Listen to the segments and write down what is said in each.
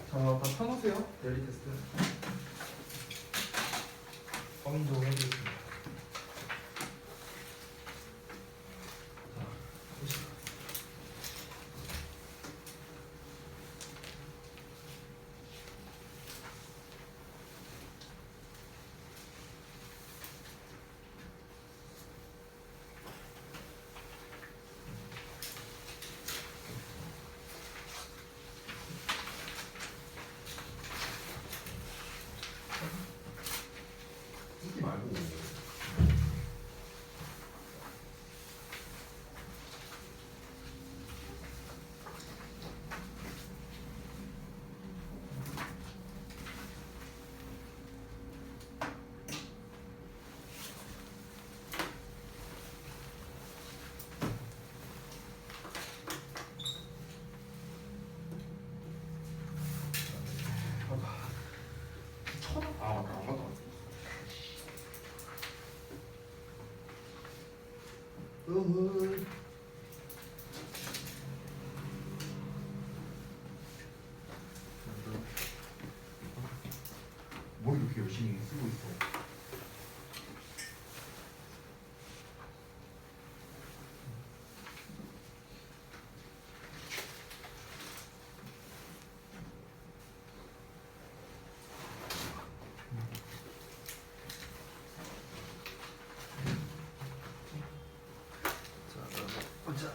자, 다 펴놓으세요. 데일리 테스트. 확인 좀 해주겠습니다. 자, 보시죠. 쓰지 말고. 아, 맞다. 안 갔다 왔어. 뭘 이렇게 열심히 쓰고 있어? 자, 보자.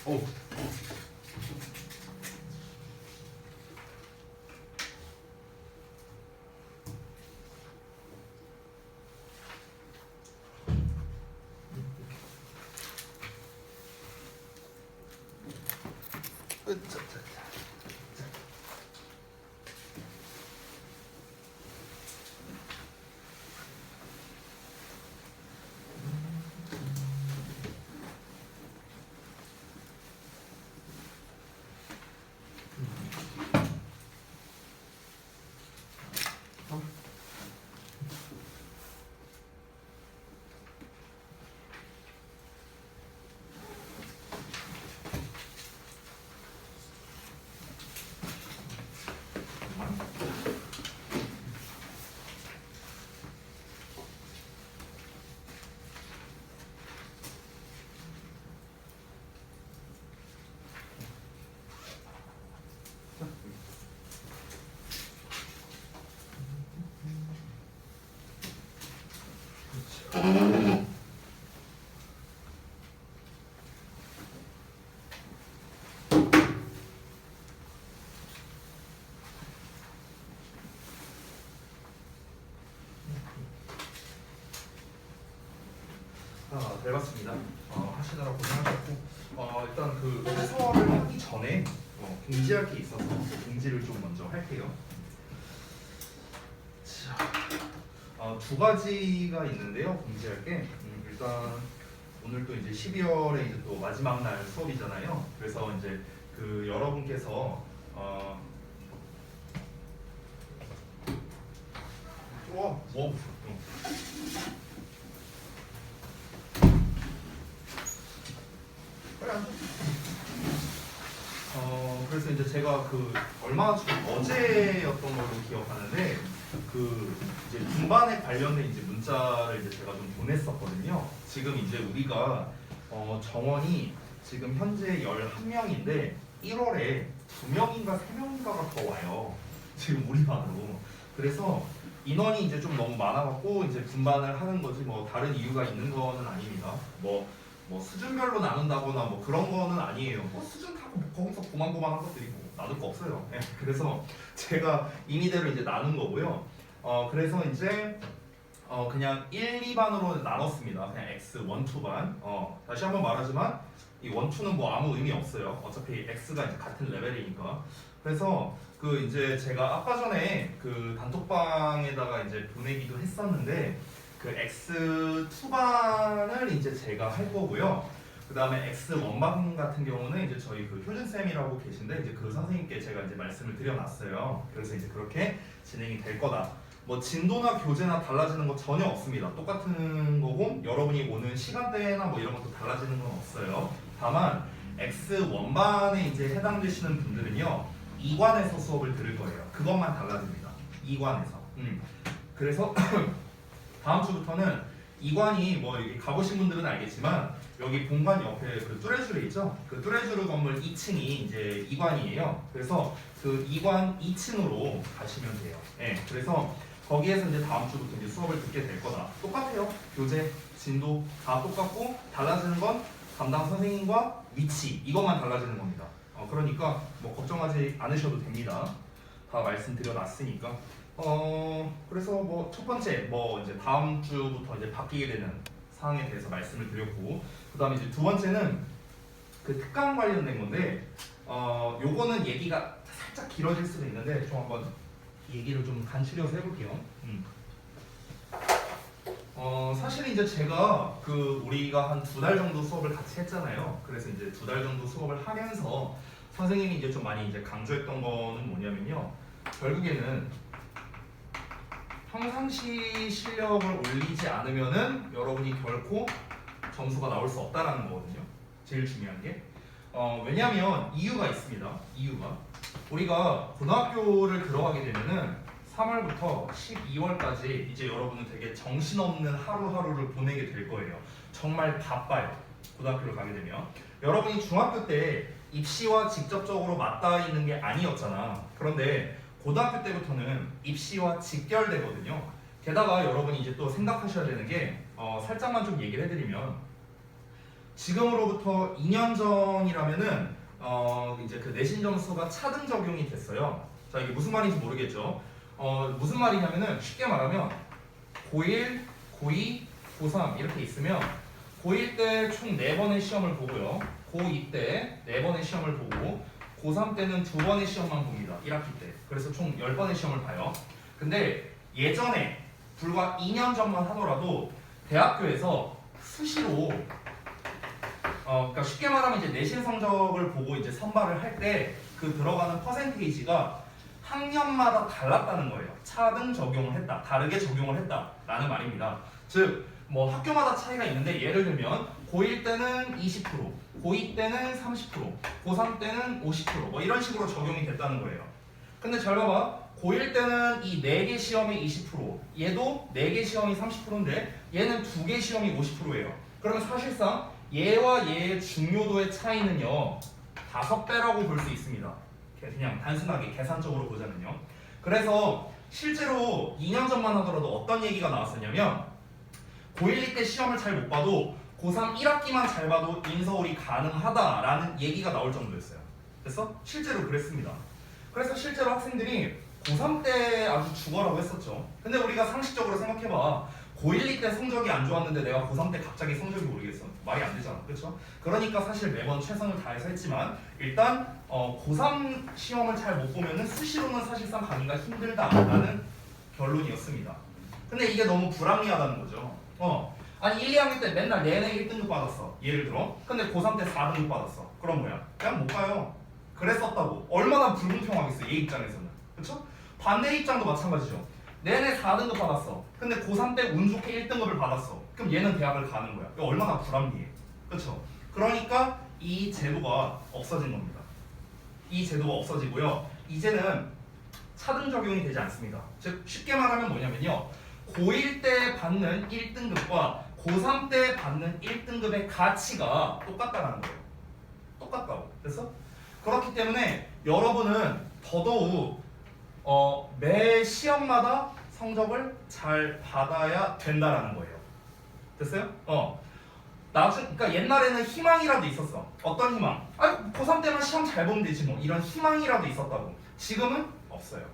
어. 잘 봤습니다. 하시느라 고생하셨고, 일단 그 해설을 하기 전에 공지할 게 있어서 공지를 좀 먼저 할게요. 자, 두 가지가 있는데요. 공지할 게 일단 오늘 또 이제 12월에 이제 또 마지막 날 수업이잖아요. 그래서 이제 그 여러분께서 뭐 그래서 이제 제가 그 얼마 전 어제였던 걸로 기억하는데 그 이제 분반에 관련된 이제 문자를 이제 제가 좀 보냈었거든요. 지금 이제 우리가 정원이 지금 현재 11명인데 1월에 2명인가 3명인가가 더 와요. 지금 우리 반으로. 그래서 인원이 이제 좀 너무 많아갖고 이제 분반을 하는 거지 뭐 다른 이유가 있는 거는 아닙니다. 뭐 수준별로 나눈다거나 뭐 그런 거는 아니에요. 뭐 수준 타고 뭐 거기서 고만고만한 것들이 뭐 나눌 거 없어요. 예, 그래서 제가 임의대로 이제 나눈 거고요. 그래서 이제 그냥 1, 2반으로 나눴습니다. 그냥 X 1, 2반. 다시 한번 말하지만 이 1, 2는 뭐 아무 의미 없어요. 어차피 X가 이제 같은 레벨이니까. 그래서 그 이제 제가 아까 전에 그 단톡방에다가 이제 보내기도 했었는데 그 X2반을 이제 제가 할 거고요. 그 다음에 X1반 같은 경우는 이제 저희 그 효준쌤이라고 계신데 이제 그 선생님께 제가 이제 말씀을 드려놨어요. 그래서 이제 그렇게 진행이 될 거다. 뭐 진도나 교재나 달라지는 거 전혀 없습니다. 똑같은 거고 여러분이 오는 시간대나 뭐 이런 것도 달라지는 건 없어요. 다만 X1반에 이제 해당되시는 분들은요. 2관에서 수업을 들을 거예요. 그것만 달라집니다. 2관에서. 그래서 다음 주부터는 2관이 뭐 여기 가보신 분들은 알겠지만 여기 본관 옆에 그 뚜레쥬르 있죠? 그 뚜레쥬르 건물 2층이 이제 2관이에요. 그래서 그 2관 2층으로 가시면 돼요. 네, 그래서 거기에서 이제 다음 주부터 이제 수업을 듣게 될 거다. 똑같아요. 교재, 진도 다 똑같고 달라지는 건 담당 선생님과 위치 이것만 달라지는 겁니다. 그러니까 뭐 걱정하지 않으셔도 됩니다. 다 말씀드려 놨으니까. 그래서 뭐 첫 번째 뭐 이제 다음 주부터 이제 바뀌게 되는 사항에 대해서 말씀을 드렸고, 그다음에 이제 두 번째는 그 특강 관련된 건데, 요거는 얘기가 살짝 길어질 수도 있는데 좀 한번 얘기를 좀 간추려서 해볼게요. 사실 이제 제가 그 우리가 한 2달 정도 수업을 같이 했잖아요. 그래서 이제 2달 정도 수업을 하면서 선생님이 이제 좀 많이 이제 강조했던 거는 뭐냐면요. 결국에는 평상시 실력을 올리지 않으면은 여러분이 결코 점수가 나올 수 없다라는 거거든요. 제일 중요한 게. 왜냐하면 이유가 있습니다. 이유가 우리가 고등학교를 들어가게 되면은 3월부터 12월까지 이제 여러분은 되게 정신없는 하루하루를 보내게 될 거예요. 정말 바빠요. 고등학교를 가게 되면. 여러분이 중학교 때 입시와 직접적으로 맞닿아 있는 게 아니었잖아. 그런데 고등학교 때부터는 입시와 직결되거든요. 게다가 여러분이 이제 또 생각하셔야 되는 게 살짝만 좀 얘기를 해드리면 지금으로부터 2년 전이라면은 이제 그 내신 점수가 차등 적용이 됐어요. 자, 이게 무슨 말인지 모르겠죠. 무슨 말이냐면은 쉽게 말하면 고1, 고2, 고3 이렇게 있으면 고1 때 총 4번의 시험을 보고요. 고2 때 4번의 시험을 보고 고3 때는 2번의 시험만 봅니다. 1학기 때. 그래서 총 10번의 시험을 봐요. 근데 예전에 불과 2년 전만 하더라도 대학교에서 수시로 그러니까 쉽게 말하면 이제 내신 성적을 보고 이제 선발을 할 때 그 들어가는 퍼센테이지가 학년마다 달랐다는 거예요. 차등 적용을 했다, 다르게 적용을 했다라는 말입니다. 즉, 뭐 학교마다 차이가 있는데 예를 들면 고1 때는 20%, 고2 때는 30%, 고3 때는 50% 뭐 이런 식으로 적용이 됐다는 거예요. 근데 잘 봐봐. 고1 때는 이 4개 시험이 20%, 얘도 4개 시험이 30%인데 얘는 2개 시험이 50%예요. 그러면 사실상 얘와 얘의 중요도의 차이는요 5배라고 볼 수 있습니다. 그냥 단순하게 계산적으로 보자면요. 그래서 실제로 2년 전만 하더라도 어떤 얘기가 나왔었냐면 고1, 2때 시험을 잘 못 봐도 고3 1학기만 잘 봐도 인서울이 가능하다라는 얘기가 나올 정도였어요. 됐어? 실제로 그랬습니다. 그래서 실제로 학생들이 고3 때 아주 죽어라고 했었죠. 근데 우리가 상식적으로 생각해봐. 고1, 2 때 성적이 안 좋았는데 내가 고3 때 갑자기 성적이 모르겠어. 말이 안 되잖아. 그렇죠? 그러니까 사실 매번 최선을 다해서 했지만 일단 고3 시험을 잘 못 보면은 수시로는 사실상 가기가 힘들다라는 결론이었습니다. 근데 이게 너무 불합리하다는 거죠. 아니 1, 2학년 때 맨날 내내 1등급 받았어. 예를 들어. 근데 고3 때 4등급 받았어. 그럼 뭐야? 그냥 못 가요. 그랬었다고. 얼마나 불공평하겠어. 얘 입장에서는. 그렇죠? 반대 입장도 마찬가지죠. 내내 4등급 받았어. 근데 고3 때 운 좋게 1등급을 받았어. 그럼 얘는 대학을 가는 거야. 이거 얼마나 불합리해. 그렇죠? 그러니까 이 제도가 없어진 겁니다. 이 제도가 없어지고요. 이제는 차등 적용이 되지 않습니다. 즉 쉽게 말하면 뭐냐면요. 고1 때 받는 1등급과 고3 때 받는 1등급의 가치가 똑같다는 거예요. 똑같다고. 됐어? 그렇기 때문에 여러분은 더더욱 매 시험마다 성적을 잘 받아야 된다라는 거예요. 됐어요? 그러니까 옛날에는 희망이라도 있었어. 어떤 희망? 고3 때만 시험 잘 보면 되지 뭐. 이런 희망이라도 있었다고. 지금은 없어요.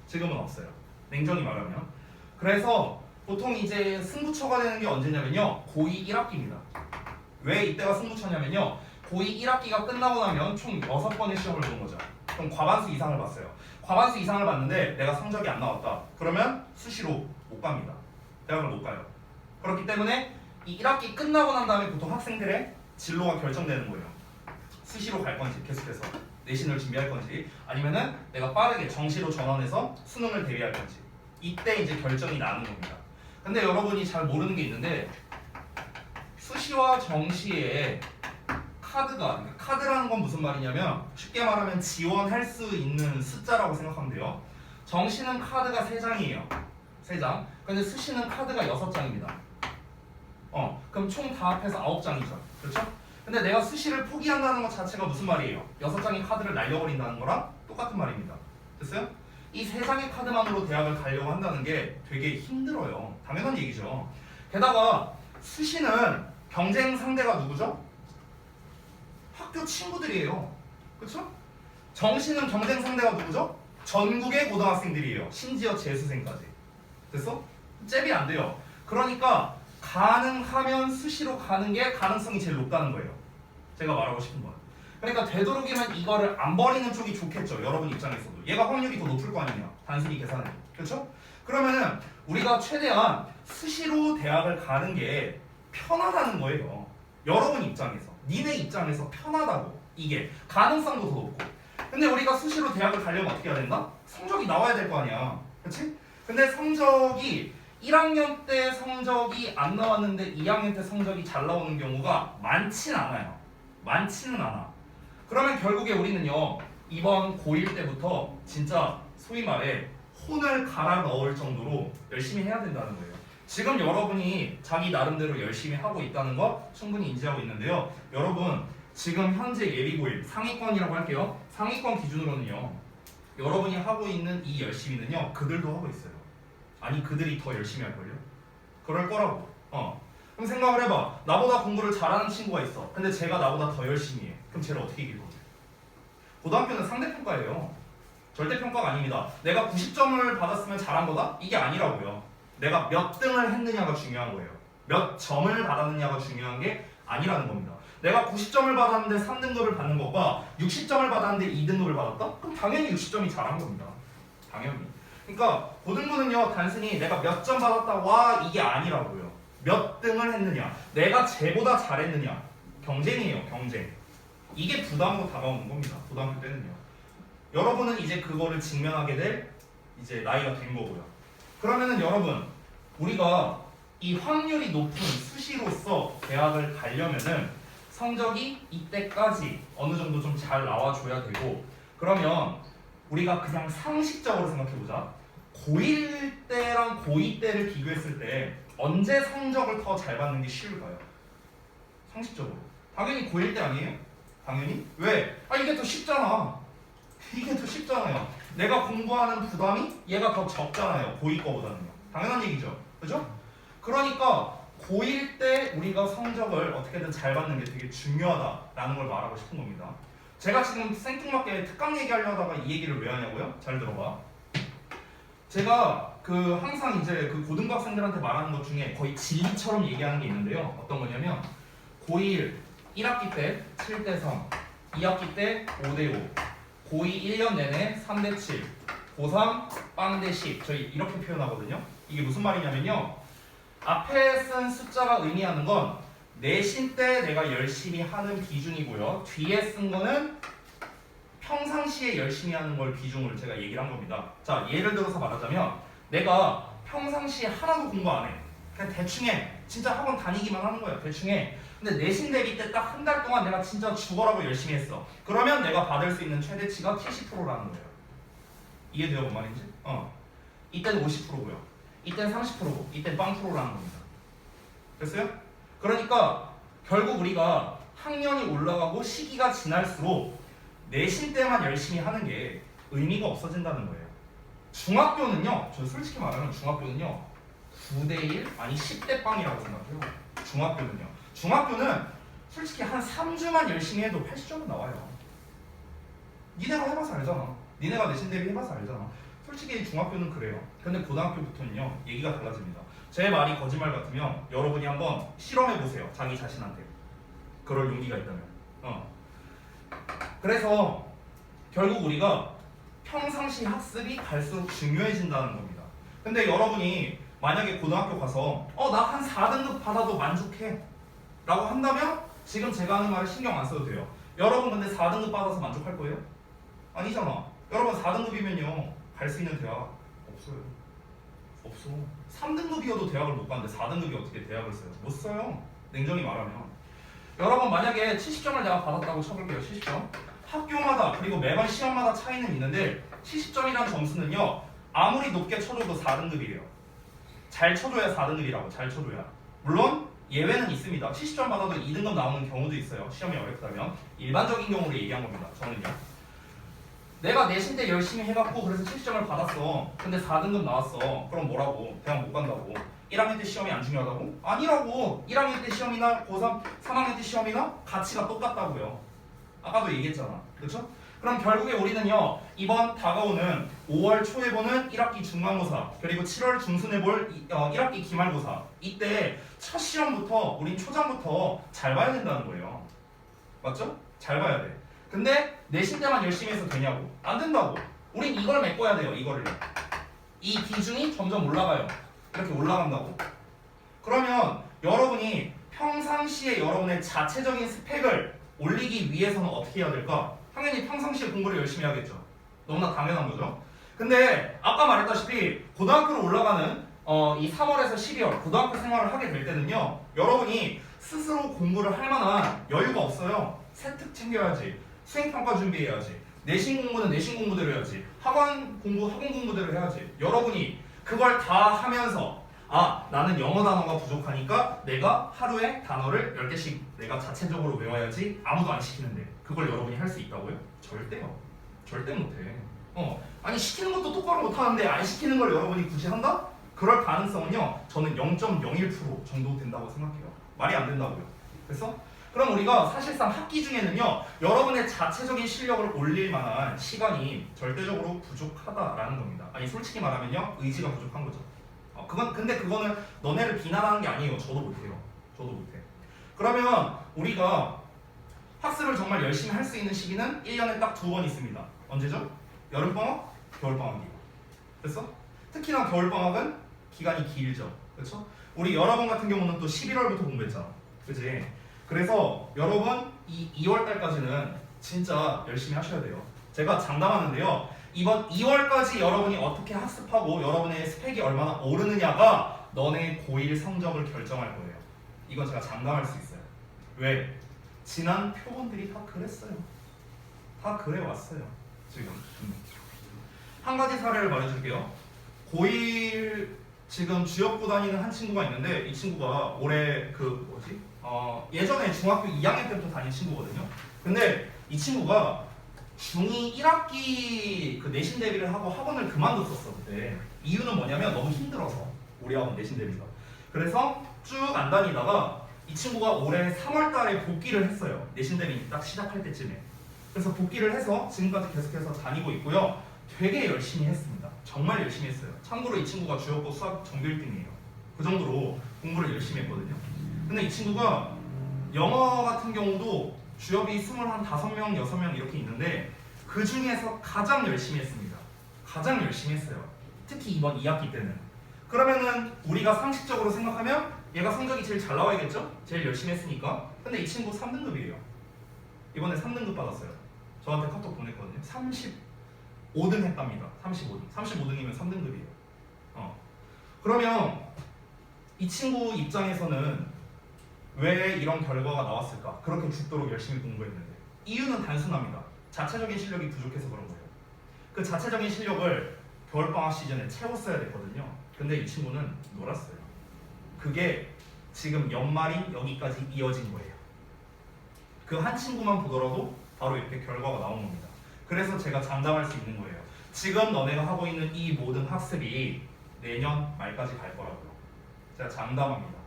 지금은 없어요. 냉정히 말하면. 그래서 보통 이제 승부처가 되는 게 언제냐면요. 고2 1학기입니다. 왜 이때가 승부처냐면요. 고2 1학기가 끝나고 나면 총 6번의 시험을 보는 거죠. 그럼 과반수 이상을 봤어요. 과반수 이상을 봤는데 내가 성적이 안 나왔다. 그러면 수시로 못 갑니다. 대학을 못 가요. 그렇기 때문에 이 1학기 끝나고 난 다음에 보통 학생들의 진로가 결정되는 거예요. 수시로 갈 건지 계속해서 내신을 준비할 건지 아니면은 내가 빠르게 정시로 전환해서 수능을 대비할 건지 이때 이제 결정이 나는 겁니다. 근데 여러분이 잘 모르는 게 있는데 수시와 정시의 그러니까 카드라는 건 무슨 말이냐면 쉽게 말하면 지원할 수 있는 숫자라고 생각하면 돼요. 정시는 카드가 3장이에요. 3장. 근데 수시는 카드가 6장입니다. 그럼 총 다 합해서 9장이죠. 그렇죠? 근데 내가 수시를 포기한다는 것 자체가 무슨 말이에요? 6장의 카드를 날려버린다는 거랑 똑같은 말입니다. 됐어요? 이 3장의 카드만으로 대학을 가려고 한다는 게 되게 힘들어요. 당연한 얘기죠. 게다가 수시는 경쟁 상대가 누구죠? 학교 친구들이에요. 그렇죠? 정시는 경쟁 상대가 누구죠? 전국의 고등학생들이에요. 심지어 재수생까지. 됐어? 잽이 안 돼요. 그러니까 가능하면 수시로 가는 게 가능성이 제일 높다는 거예요. 제가 말하고 싶은 건. 그러니까 되도록이면 이거를 안 버리는 쪽이 좋겠죠. 여러분 입장에서도. 얘가 확률이 더 높을 거 아니냐. 단순히 계산해. 그렇죠? 그러면은 우리가 최대한 수시로 대학을 가는 게 편하다는 거예요. 여러분 입장에서. 니네 입장에서 편하다고. 이게 가능성도 더 높고. 근데 우리가 수시로 대학을 가려면 어떻게 해야 된다? 성적이 나와야 될 거 아니야. 그렇지? 근데 성적이 1학년 때 성적이 안 나왔는데 2학년 때 성적이 잘 나오는 경우가 많지는 않아요. 많지는 않아. 그러면 결국에 우리는요, 이번 고1 때부터 진짜 소위 말해 혼을 갈아 넣을 정도로 열심히 해야 된다는 거예요. 지금 여러분이 자기 나름대로 열심히 하고 있다는 거 충분히 인지하고 있는데요. 여러분 지금 현재 예비고1 상위권이라고 할게요. 상위권 기준으로는요, 여러분이 하고 있는 이 열심히는요, 그들도 하고 있어요. 아니 그들이 더 열심히 할걸요? 그럴 거라고. 그럼 생각을 해봐. 나보다 공부를 잘하는 친구가 있어. 근데 쟤가 나보다 더 열심히 해. 그럼 쟤를 어떻게 이길 거지? 고등학교는 상대평가예요. 절대평가가 아닙니다. 내가 90점을 받았으면 잘한 거다? 이게 아니라고요. 내가 몇 등을 했느냐가 중요한 거예요. 몇 점을 받았느냐가 중요한 게 아니라는 겁니다. 내가 90점을 받았는데 3등급을 받는 것과 60점을 받았는데 2등급을 받았다? 그럼 당연히 60점이 잘한 겁니다. 당연히. 그러니까 고등부는요, 단순히 내가 몇 점 받았다 와 이게 아니라고요. 몇 등을 했느냐, 내가 쟤보다 잘했느냐, 경쟁이에요. 경쟁. 이게 부담으로 다가오는 겁니다. 고등학교 때는요. 여러분은 이제 그거를 직면하게 될 이제 나이가 된 거고요. 그러면은 여러분, 우리가 이 확률이 높은 수시로서 대학을 가려면은 성적이 이때까지 어느 정도 좀 잘 나와줘야 되고, 그러면 우리가 그냥 상식적으로 생각해보자. 고1 때랑 고2 때를 비교했을 때 언제 성적을 더 잘 받는 게 쉬울까요? 상식적으로. 당연히 고1 때 아니에요? 당연히? 왜? 이게 더 쉽잖아. 이게 더 쉽잖아요. 내가 공부하는 부담이 얘가 더 적잖아요. 고2 거보다는요. 당연한 얘기죠. 그죠? 그러니까 고1 때 우리가 성적을 어떻게든 잘 받는 게 되게 중요하다라는 걸 말하고 싶은 겁니다. 제가 지금 생뚱맞게 특강 얘기하려다가 이 얘기를 왜 하냐고요? 잘 들어봐. 제가 항상 이제 고등학생들한테 말하는 것 중에 거의 진리처럼 얘기하는 게 있는데요. 어떤 거냐면 고1 1학기 때 7대3, 2학기 때 5대5, 고2 1년 내내 3대7, 고3 빵대10. 저희 이렇게 표현하거든요. 이게 무슨 말이냐면요, 앞에 쓴 숫자가 의미하는 건 내신 때 내가 열심히 하는 비중이고요, 뒤에 쓴 거는 평상시에 열심히 하는 걸 비중으로 제가 얘기를 한 겁니다. 자, 예를 들어서 말하자면 내가 평상시에 하나도 공부 안 해. 그냥 대충 해. 진짜 학원 다니기만 하는 거야. 대충 해. 근데 내신 대비 때 딱 한 달 동안 내가 진짜 죽어라고 열심히 했어. 그러면 내가 받을 수 있는 최대치가 70%라는 거예요. 이해돼요, 뭔 말인지? 이때는 50%고요. 이때는 30%고, 이때는 빵프로라는 겁니다. 됐어요? 그러니까 결국 우리가 학년이 올라가고 시기가 지날수록 내신 때만 열심히 하는 게 의미가 없어진다는 거예요. 중학교는요, 저 솔직히 말하면 중학교는요 9대1 아니 10대 빵이라고 생각해요. 중학교는 솔직히 한 3주만 열심히 해도 80점은 나와요. 니네가 해봐서 알잖아. 니네가 내신 대비 해봐서 알잖아. 솔직히 중학교는 그래요. 근데 고등학교부터는요 얘기가 달라집니다. 제 말이 거짓말 같으면 여러분이 한번 실험해보세요. 자기 자신한테. 그럴 용기가 있다면. 그래서 결국 우리가 평상시 학습이 갈수록 중요해진다는 겁니다. 근데 여러분이 만약에 고등학교 가서 나 한 4등급 받아도 만족해 라고 한다면 지금 제가 하는 말을 신경 안 써도 돼요. 여러분 근데 4등급 받아서 만족할 거예요? 아니잖아. 여러분 4등급이면요 갈 수 있는 대학 없어요. 없어. 3등급이어도 대학을 못 가는데 4등급이 어떻게 대학을 써요? 못 써요. 냉정히 말하면. 여러분 만약에 70점을 내가 받았다고 쳐볼게요. 70점. 학교마다 그리고 매번 시험마다 차이는 있는데 70점이라는 점수는요. 아무리 높게 쳐줘도 4등급이에요. 잘 쳐줘야 4등급이라고. 잘 쳐줘야. 물론 예외는 있습니다. 70점 받아도 2등급 나오는 경우도 있어요. 시험이 어렵다면. 일반적인 경우로 얘기한 겁니다. 저는요. 내가 내신 때 열심히 해갖고 그래서 70점을 받았어. 근데 4등급 나왔어. 그럼 뭐라고? 대학 못 간다고. 1학년 때 시험이 안 중요하다고? 아니라고. 1학년 때 시험이나 고3, 3학년 때 시험이나 가치가 똑같다고요. 아까도 얘기했잖아. 그렇죠? 그럼 결국에 우리는요. 이번 다가오는 5월 초에 보는 1학기 중간고사 그리고 7월 중순에 볼 1학기 기말고사 이때 첫 시험부터 우린 초장부터 잘 봐야 된다는 거예요. 맞죠? 잘 봐야 돼. 근데 내신 때만 열심히 해서 되냐고? 안 된다고. 우린 이걸 메꿔야 돼요. 이거를. 이 비중이 점점 올라가요. 이렇게 올라간다고. 그러면 여러분이 평상시에 여러분의 자체적인 스펙을 올리기 위해서는 어떻게 해야 될까? 당연히 평상시에 공부를 열심히 하겠죠. 너무나 당연한 거죠. 근데 아까 말했다시피 고등학교로 올라가는 이 3월에서 12월 고등학교 생활을 하게 될 때는요. 여러분이 스스로 공부를 할 만한 여유가 없어요. 세특 챙겨야지. 수행평가 준비해야지. 내신 공부는 내신 공부대로 해야지. 학원 공부대로 해야지. 여러분이 그걸 다 하면서 나는 영어 단어가 부족하니까 내가 하루에 단어를 10개씩 내가 자체적으로 외워야지. 아무도 안 시키는데 그걸 여러분이 할 수 있다고요? 절대요. 절대 못해. 아니 시키는 것도 똑바로 못하는데 안 시키는 걸 여러분이 굳이 한다? 그럴 가능성은요. 저는 0.01% 정도 된다고 생각해요. 말이 안 된다고요. 그래서 그럼 우리가 사실상 학기 중에는요. 여러분의 자체적인 실력을 올릴 만한 시간이 절대적으로 부족하다라는 겁니다. 아니 솔직히 말하면요. 의지가 부족한 거죠. 근데 그거는 너네를 비난하는 게 아니에요. 저도 못해요. 저도 못해. 그러면 우리가 학습을 정말 열심히 할 수 있는 시기는 1년에 딱 2번 있습니다. 언제죠? 여름방학, 겨울방학이에요. 그래서 특히나 겨울방학은 기간이 길죠. 그렇죠? 우리 여러분 같은 경우는 또 11월부터 공부했잖아. 그치? 그래서 여러분 이 2월달까지는 진짜 열심히 하셔야 돼요. 제가 장담하는데요. 이번 2월까지 여러분이 어떻게 학습하고 여러분의 스펙이 얼마나 오르느냐가 너네 고1 성적을 결정할 거예요. 이건 제가 장담할 수 있어요. 왜? 지난 표본들이 다 그랬어요. 다 그래왔어요. 지금. 한 가지 사례를 말해줄게요. 고1 지금 주역고 다니는 한 친구가 있는데 이 친구가 올해 예전에 중학교 2학년 때부터 다닌 친구거든요. 근데 이 친구가 중2 1학기 그 내신 대비를 하고 학원을 그만뒀었어 그때. 이유는 뭐냐면 너무 힘들어서 우리 학원 내신 대비가. 그래서 쭉 안 다니다가 이 친구가 올해 3월달에 복귀를 했어요. 내신 대비 딱 시작할 때쯤에. 그래서 복귀를 해서 지금까지 계속해서 다니고 있고요. 되게 열심히 했습니다. 정말 열심히 했어요. 참고로 이 친구가 주역고 수학 전교 1등이에요. 그 정도로 공부를 열심히 했거든요. 근데 이 친구가 영어 같은 경우도 주역이 25명, 6명 이렇게 있는데 그 중에서 가장 열심히 했습니다. 가장 열심히 했어요. 특히 이번 2학기 때는. 그러면은 우리가 상식적으로 생각하면 얘가 성적이 제일 잘 나와야겠죠? 제일 열심히 했으니까. 근데 이 친구 3등급이에요. 이번에 3등급 받았어요. 저한테 카톡 보냈거든요. 35등 했답니다. 35등. 35등이면 3등급이에요. 그러면 이 친구 입장에서는 왜 이런 결과가 나왔을까? 그렇게 죽도록 열심히 공부했는데. 이유는 단순합니다. 자체적인 실력이 부족해서 그런 거예요. 그 자체적인 실력을 겨울방학 시즌에 채웠어야 됐거든요. 근데 이 친구는 놀았어요. 그게 지금 연말인 여기까지 이어진 거예요. 그 한 친구만 보더라도 바로 이렇게 결과가 나온 겁니다. 그래서 제가 장담할 수 있는 거예요. 지금 너네가 하고 있는 이 모든 학습이 내년 말까지 갈 거라고요. 제가 장담합니다.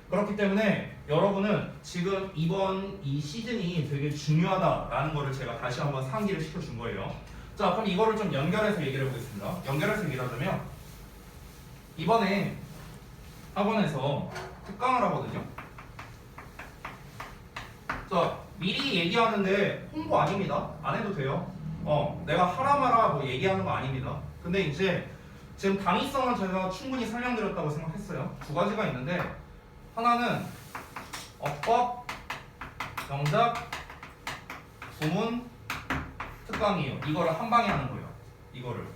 그렇기 때문에 여러분은 지금 이번 이 시즌이 되게 중요하다라는 거를 제가 다시 한번 상기를 시켜준 거예요. 자, 그럼 이거를 좀 연결해서 얘기를 해보겠습니다. 연결해서 얘기를 하자면 이번에 학원에서 특강을 하거든요. 자, 미리 얘기하는데 홍보 아닙니다. 안 해도 돼요. 내가 하라 마라 뭐 얘기하는 거 아닙니다. 근데 이제 지금 당위성은 제가 충분히 설명드렸다고 생각했어요. 두 가지가 있는데 하나는 어법, 정답, 구문, 특강이에요. 이거를 한 방에 하는 거예요. 이거를.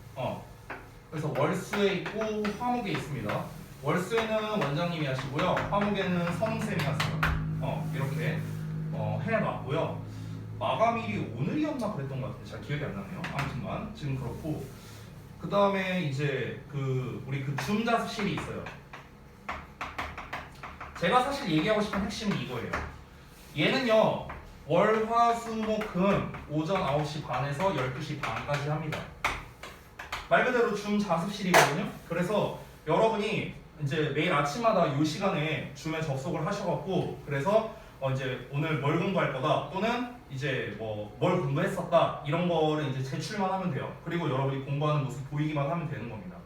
그래서 월수에 있고 화목에 있습니다. 월수에는 원장님이 하시고요. 화목에는 성웅쌤이 하세요. 이렇게 해놨고요. 마감일이 오늘이었나 그랬던 것 같은데 잘 기억이 안 나네요. 아무튼간 지금 그렇고 그 다음에 이제 우리 줌 자습실이 있어요. 제가 사실 얘기하고 싶은 핵심은 이거예요. 얘는요 월, 화, 수, 목, 금 오전 9시 반에서 12시 반까지 합니다. 말 그대로 줌 자습실이거든요. 그래서 여러분이 이제 매일 아침마다 이 시간에 줌에 접속을 하셔갖고 그래서 이제 오늘 뭘 공부할 거다 또는 이제 뭐 뭘 공부했었다 이런 거를 이제 제출만 하면 돼요. 그리고 여러분이 공부하는 모습 보이기만 하면 되는 겁니다.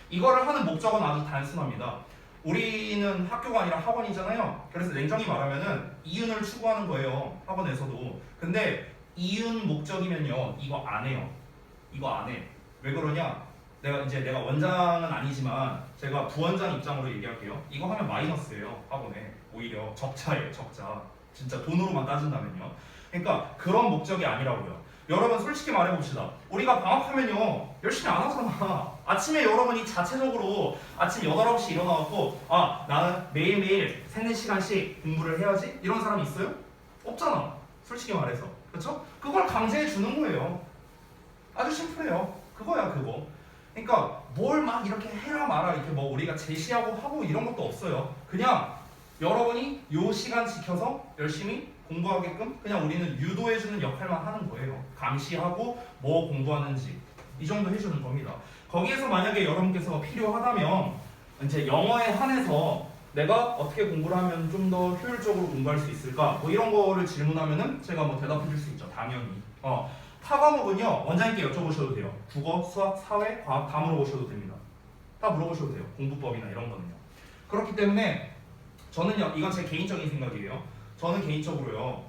이거를 하는 목적은 아주 단순합니다. 우리는 학교가 아니라 학원이잖아요. 그래서 냉정히 말하면은 이윤을 추구하는 거예요. 학원에서도. 근데 이윤 목적이면요 이거 안 해요. 이거 안 해. 왜 그러냐? 내가 원장은 아니지만 제가 부원장 입장으로 얘기할게요. 이거 하면 마이너스예요. 학원에. 오히려 적자예요. 적자. 진짜 돈으로만 따진다면요. 그러니까 그런 목적이 아니라고요. 여러분 솔직히 말해봅시다. 우리가 방학하면요 열심히 안 하잖아. 아침에 여러분이 자체적으로 아침 8, 9시 일어나갖고 나는 매일매일 3, 4시간씩 공부를 해야지? 이런 사람 있어요? 없잖아. 솔직히 말해서. 그렇죠? 그걸 강제해 주는 거예요. 아주 심플해요. 그거야 그거. 그러니까 뭘 막 이렇게 해라 마라 이렇게 뭐 우리가 제시하고 하고 이런 것도 없어요. 그냥 여러분이 요 시간 지켜서 열심히 공부하게끔 그냥 우리는 유도해주는 역할만 하는 거예요. 감시하고 뭐 공부하는지 이 정도 해주는 겁니다. 거기에서 만약에 여러분께서 필요하다면 이제 영어에 한해서 내가 어떻게 공부를 하면 좀 더 효율적으로 공부할 수 있을까 뭐 이런 거를 질문하면은 제가 뭐 대답해 줄 수 있죠. 당연히. 타 과목은요 원장님께 여쭤보셔도 돼요. 국어, 수학, 사회, 과학 다 물어보셔도 됩니다. 다 물어보셔도 돼요. 공부법이나 이런 거는요. 그렇기 때문에 저는요 이건 제 개인적인 생각이에요. 저는 개인적으로요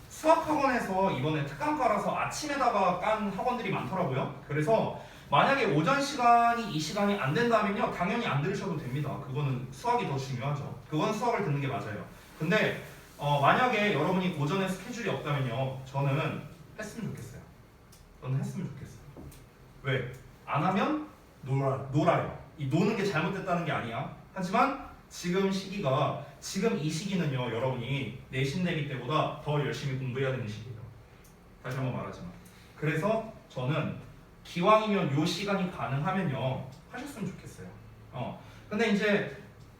수학 학원에서 이번에 특강과라서 아침에다가 깐 학원들이 많더라고요. 그래서 만약에 오전 시간이 이 시간이 안 된다면요 당연히 안 들으셔도 됩니다. 그거는 수학이 더 중요하죠. 그건 수학을 듣는 게 맞아요. 근데 만약에 여러분이 오전에 스케줄이 없다면요 저는 했으면 좋겠어요. 저는 했으면 좋겠어요. 왜? 안 하면 놀아요. 이 노는 게 잘못됐다는 게 아니야. 하지만 지금 이 시기는요 여러분이 내신 대비 때보다 더 열심히 공부해야 되는 시기예요. 다시 한번 말하지만 그래서 저는 기왕이면 요 시간이 가능하면요 하셨으면 좋겠어요. 근데 이제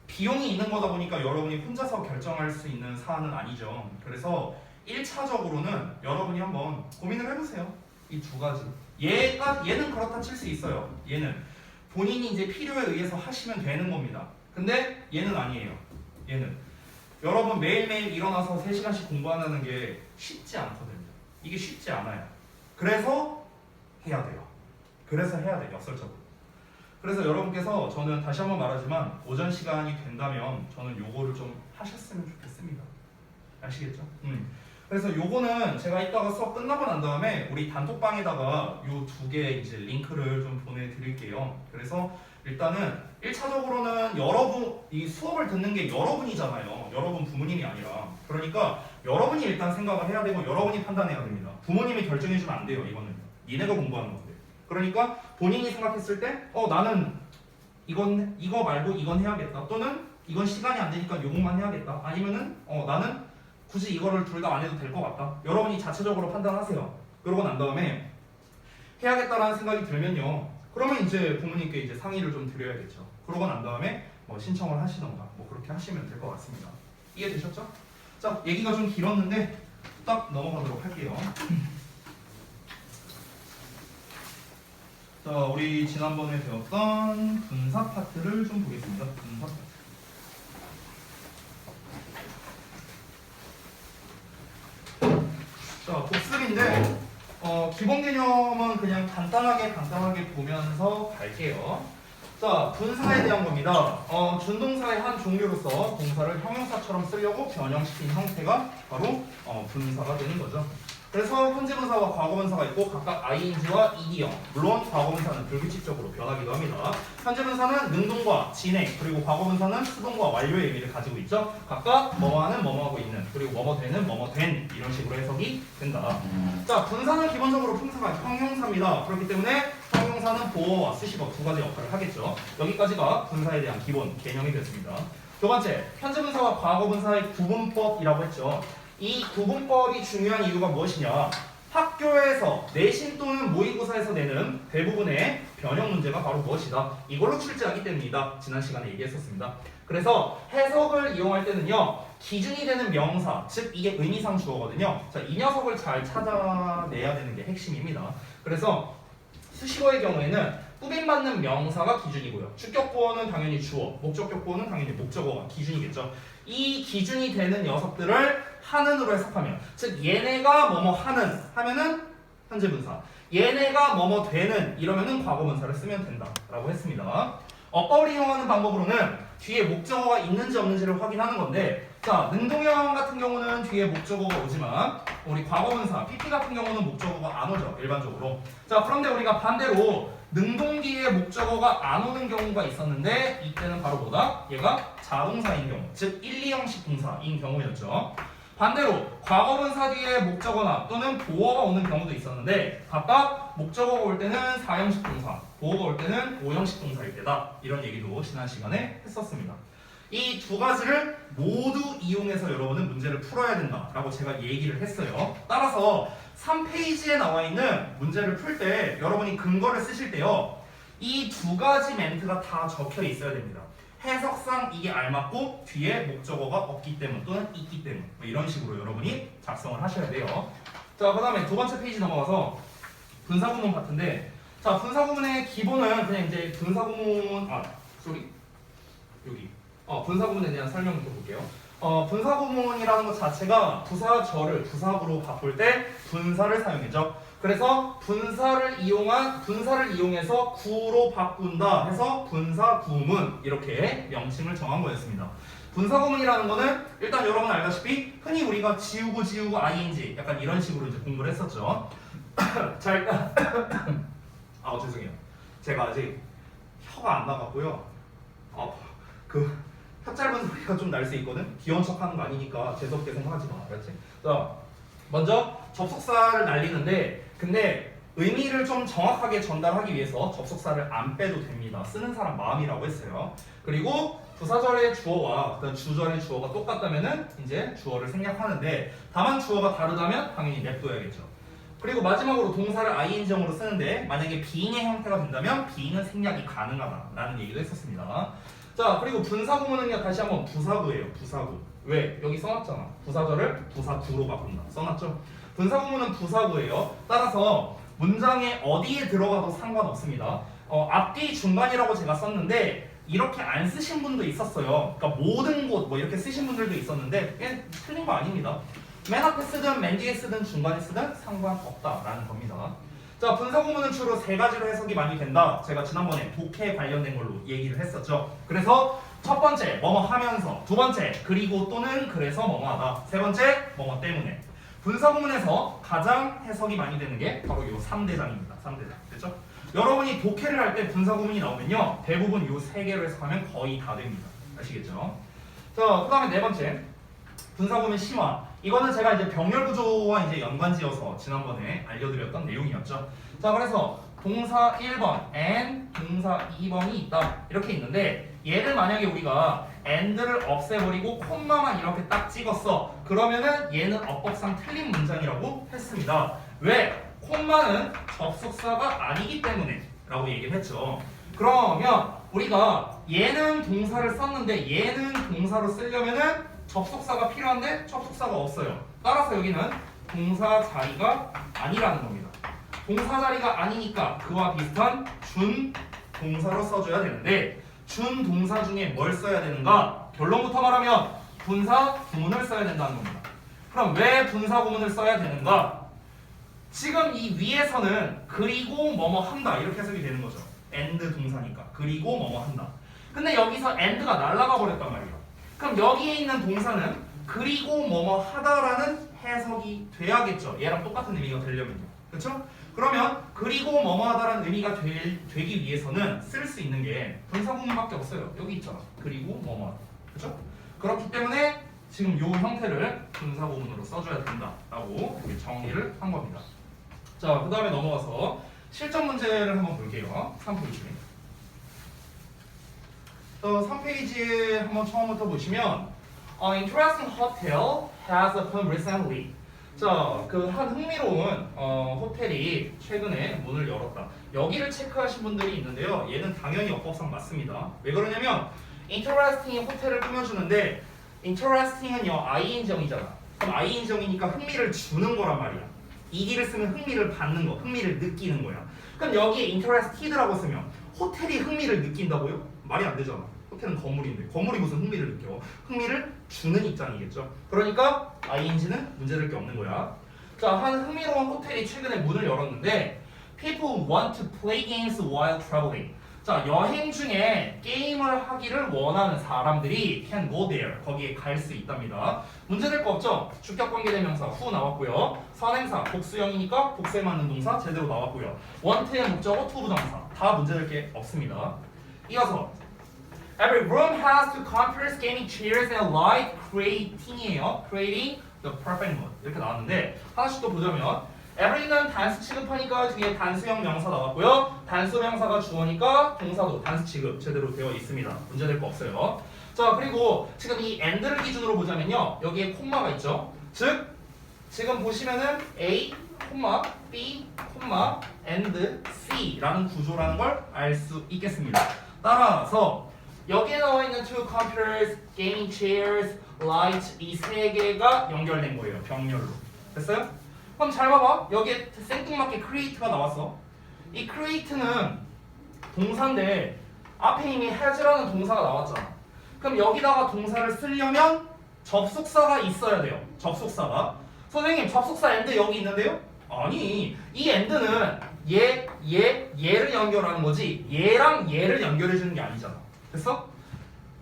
비용이 있는 거다 보니까 여러분이 혼자서 결정할 수 있는 사안은 아니죠. 그래서 1차적으로는 여러분이 한번 고민을 해보세요. 이 두 가지. 얘는 그렇다 칠 수 있어요. 얘는 본인이 이제 필요에 의해서 하시면 되는 겁니다. 근데 얘는 아니에요. 얘는 여러분 매일매일 일어나서 3시간씩 공부한다는 게 쉽지 않거든요. 이게 쉽지 않아요. 그래서 해야 돼요. 역설적으로. 그래서 여러분께서 저는 다시 한번 말하지만 오전 시간이 된다면 저는 요거를 좀 하셨으면 좋겠습니다. 아시겠죠? 그래서 요거는 제가 이따가 수업 끝나고 난 다음에 우리 단톡방에다가 요 2개 이제 링크를 좀 보내드릴게요. 그래서 일단은 1차적으로는 이 수업을 듣는 게 여러분이잖아요. 여러분 부모님이 아니라. 그러니까 여러분이 일단 생각을 해야 되고 여러분이 판단해야 됩니다. 부모님이 결정해주면 안 돼요. 이거는 니네가 공부하는 건데. 그러니까 본인이 생각했을 때 나는 이거 말고 이건 해야겠다. 또는 이건 시간이 안 되니까 요것만 해야겠다. 아니면은 나는 굳이 이거를 둘 다 안 해도 될 것 같다. 여러분이 자체적으로 판단하세요. 그러고 난 다음에 해야겠다라는 생각이 들면요. 그러면 이제 부모님께 이제 상의를 좀 드려야겠죠. 그러고 난 다음에 뭐 신청을 하시던가 뭐 그렇게 하시면 될 것 같습니다. 이해되셨죠? 자, 얘기가 좀 길었는데 딱 넘어가도록 할게요. 자, 우리 지난번에 배웠던 분사 파트를 좀 보겠습니다. 분사 파트. 자, 복습인데 기본 개념은 그냥 간단하게 보면서 갈게요. 자, 분사에 대한 겁니다. 준동사의 한 종류로서 동사를 형용사처럼 쓰려고 변형시킨 형태가 바로 분사가 되는 거죠. 그래서 현재분사와 과거분사가 있고 각각 ing와 ed형, 물론 과거분사는 불규칙적으로 변하기도 합니다. 현재분사는 능동과 진행, 그리고 과거분사는 수동과 완료의 의미를 가지고 있죠. 각각 뭐뭐하는 뭐뭐하고 있는, 그리고 뭐뭐되는 뭐뭐된 이런 식으로 해석이 된다. 자, 분사는 기본적으로 품사가 형용사입니다. 그렇기 때문에 형용사는 보어와 수식어 두 가지 역할을 하겠죠. 여기까지가 분사에 대한 기본 개념이 됐습니다. 두 번째, 현재 분사와 과거 분사의 구분법이라고 했죠. 이 구분법이 중요한 이유가 무엇이냐? 학교에서 내신 또는 모의고사에서 내는 대부분의 변형 문제가 바로 무엇이다? 이걸로 출제하기 때문이다. 지난 시간에 얘기했었습니다. 그래서 해석을 이용할 때는요, 기준이 되는 명사, 즉 이게 의미상 주어거든요. 자, 이 녀석을 잘 찾아내야 되는 게 핵심입니다. 그래서 수식어의 경우에는 꾸밈받는 명사가 기준이고요. 주격보어는 당연히 주어, 목적격보어는 당연히 목적어가 기준이겠죠. 이 기준이 되는 녀석들을 하는으로 해석하면, 즉 얘네가 뭐뭐 하는 하면은 현재 분사, 얘네가 뭐뭐 되는 이러면은 과거 분사를 쓰면 된다라고 했습니다. 어법을 이용하는 방법으로는 뒤에 목적어가 있는지 없는지를 확인하는 건데, 자, 능동형 같은 경우는 뒤에 목적어가 오지만 우리 과거분사, PP 같은 경우는 목적어가 안 오죠, 일반적으로. 자, 그런데 우리가 반대로 능동기에 목적어가 안 오는 경우가 있었는데 이때는 바로 뭐다? 얘가 자동사인 경우, 즉 1, 2형식 동사인 경우였죠. 반대로 과거분사 뒤에 목적어나 또는 보어가 오는 경우도 있었는데 각각 목적어가 올 때는 4형식 동사, 보어가 올 때는 5형식 동사일 때다. 이런 얘기도 지난 시간에 했었습니다. 이 두 가지를 모두 이용해서 여러분은 문제를 풀어야 된다라고 제가 얘기를 했어요. 따라서 3페이지에 나와 있는 문제를 풀 때 여러분이 근거를 쓰실 때요, 이 두 가지 멘트가 다 적혀 있어야 됩니다. 해석상 이게 알맞고 뒤에 목적어가 없기 때문 또는 있기 때문, 뭐 이런 식으로 여러분이 작성을 하셔야 돼요. 자, 그 다음에 두 번째 페이지 넘어가서 분사구문 같은데, 자, 분사구문의 기본은 그냥 이제 분사구문, 여기 분사구문에 대한 설명을 좀 볼게요. 분사구문이라는 것 자체가 부사절을 부사구로 바꿀 때 분사를 사용했죠. 그래서 분사를 이용해서 구로 바꾼다 해서 분사구문, 이렇게 명칭을 정한 거였습니다. 분사구문이라는 거는 일단 여러분 알다시피 흔히 우리가 지우고 ing 약간 이런 식으로 이제 공부를 했었죠. 자, 일단 죄송해요. 제가 아직 혀가 안 나갔고요. 혀 짧은 소리가 좀 날 수 있거든? 귀여운 척 하는 거 아니니까 재수없게 생각하지 마. 알았지? 자, 먼저 접속사를 날리는데, 근데 의미를 좀 정확하게 전달하기 위해서 접속사를 안 빼도 됩니다. 쓰는 사람 마음이라고 했어요. 그리고 부사절의 주어와 그다음 주절의 주어가 똑같다면은 이제 주어를 생략하는데, 다만 주어가 다르다면 당연히 냅둬야겠죠. 그리고 마지막으로 동사를 ing형으로 쓰는데 만약에 being의 형태가 된다면 being은 생략이 가능하다라는 얘기도 했었습니다. 자, 그리고 분사구문은요, 다시 한번 부사구예요. 부사구. 왜? 여기 써놨잖아. 부사절을 부사구로 바꾼다. 써놨죠? 분사구문은 부사구예요. 따라서 문장에 어디에 들어가도 상관없습니다. 앞뒤 중간이라고 제가 썼는데 이렇게 안 쓰신 분도 있었어요. 그러니까 모든 곳 뭐 이렇게 쓰신 분들도 있었는데 틀린 거 아닙니다. 맨 앞에 쓰든 맨 뒤에 쓰든 중간에 쓰든 상관없다라는 겁니다. 자, 분사구문은 주로 세 가지로 해석이 많이 된다. 제가 지난번에 독해 관련된 걸로 얘기를 했었죠. 그래서 첫 번째, 뭐뭐 하면서. 두 번째, 그리고 또는 그래서 뭐뭐 하다. 세 번째, 뭐뭐 때문에. 분사구문에서 가장 해석이 많이 되는 게 바로 요 3대장입니다. 3대장. 됐죠? 여러분이 독해를 할 때 분사구문이 나오면요, 대부분 요 세 개로 해석하면 거의 다 됩니다. 아시겠죠? 자, 그 다음에 네 번째, 분사구문 심화. 이거는 제가 이제 병렬 구조와 이제 연관지어서 지난번에 알려드렸던 내용이었죠. 자, 그래서 동사 1번 and 동사 2번이 있다. 이렇게 있는데 얘를 만약에 우리가 and를 없애버리고 콤마만 이렇게 딱 찍었어. 그러면은 얘는 어법상 틀린 문장이라고 했습니다. 왜? 콤마는 접속사가 아니기 때문에 라고 얘기를 했죠. 그러면 우리가 얘는 동사를 썼는데 얘는 동사로 쓰려면은 접속사가 필요한데 접속사가 없어요. 따라서 여기는 동사 자리가 아니라는 겁니다. 동사 자리가 아니니까 그와 비슷한 준 동사로 써줘야 되는데, 준 동사 중에 뭘 써야 되는가? 결론부터 말하면 분사 구문을 써야 된다는 겁니다. 그럼 왜 분사 구문을 써야 되는가? 지금 이 위에서는 그리고 뭐뭐 한다 이렇게 해석이 되는 거죠. and 동사니까 그리고 뭐뭐 한다. 근데 여기서 and가 날아가 버렸단 말이에요. 그럼 여기에 있는 동사는 그리고 뭐뭐 하다라는 해석이 돼야겠죠. 얘랑 똑같은 의미가 되려면요. 그렇죠? 그러면 그리고 뭐뭐 하다라는 의미가 되기 위해서는 쓸 수 있는 게 분사구문밖에 없어요. 여기 있잖아. 그리고 뭐뭐 하다. 그렇죠? 그렇기 때문에 지금 요 형태를 분사구문으로 써줘야 된다라고 이렇게 정리를 한 겁니다. 자, 그 다음에 넘어가서 실전 문제를 한번 볼게요. 3페이지. 3페이지에 한번 처음부터 보시면 interesting hotel has opened recently. 자, 그 한 흥미로운 호텔이 최근에 문을 열었다. 여기를 체크하신 분들이 있는데요. 얘는 당연히 어법상 맞습니다. 왜 그러냐면 interesting이 호텔을 꾸며주는데 interesting은요 ing형이잖아. 그럼 ing형이니까 흥미를 주는 거란 말이야. ed를 쓰면 흥미를 받는 거, 흥미를 느끼는 거야. 그럼 여기에 interested라고 쓰면 호텔이 흥미를 느낀다고요? 말이 안 되잖아. 호텔은 건물인데 건물이 무슨 흥미를 느껴? 흥미를 주는 입장이겠죠. 그러니까 ing는 문제될 게 없는 거야. 자, 한 흥미로운 호텔이 최근에 문을 열었는데 people want to play games while traveling. 자, 여행 중에 게임을 하기를 원하는 사람들이 can go there. 거기에 갈 수 있답니다. 문제될 거 없죠? 주격관계대명사 who 나왔고요. 선행사 복수형이니까 복수에 맞는 동사 제대로 나왔고요. want의 목적어 to 부정사 다 문제될 게 없습니다. 이어서 Every room has two computers, gaming chairs, and light creating이에요. Creating the perfect mood. 이렇게 나왔는데 하나씩 또 보자면 Every는 단수 취급하니까 뒤에 단수형 명사 나왔고요. 단수 명사가 주어니까 동사도 단수 취급 제대로 되어 있습니다. 문제될 거 없어요. 자, 그리고 지금 이 and를 기준으로 보자면요. 여기에 콤마가 있죠. 즉 지금 보시면은 A, B, and C라는 구조라는 걸 알 수 있겠습니다. 따라서 여기에 나와 있는 two computers, gaming chairs, light 이 세 개가 연결된 거예요. 병렬로. 됐어요? 그럼 잘 봐봐. 여기에 생뚱맞게 create가 나왔어. 이 create는 동사인데 앞에 이미 has라는 동사가 나왔잖아. 그럼 여기다가 동사를 쓰려면 접속사가 있어야 돼요. 접속사가. 선생님 접속사 and 여기 있는데요? 아니, 이 and는 얘를 연결하는 거지 얘랑 얘를 연결해 주는 게 아니잖아. 됐어?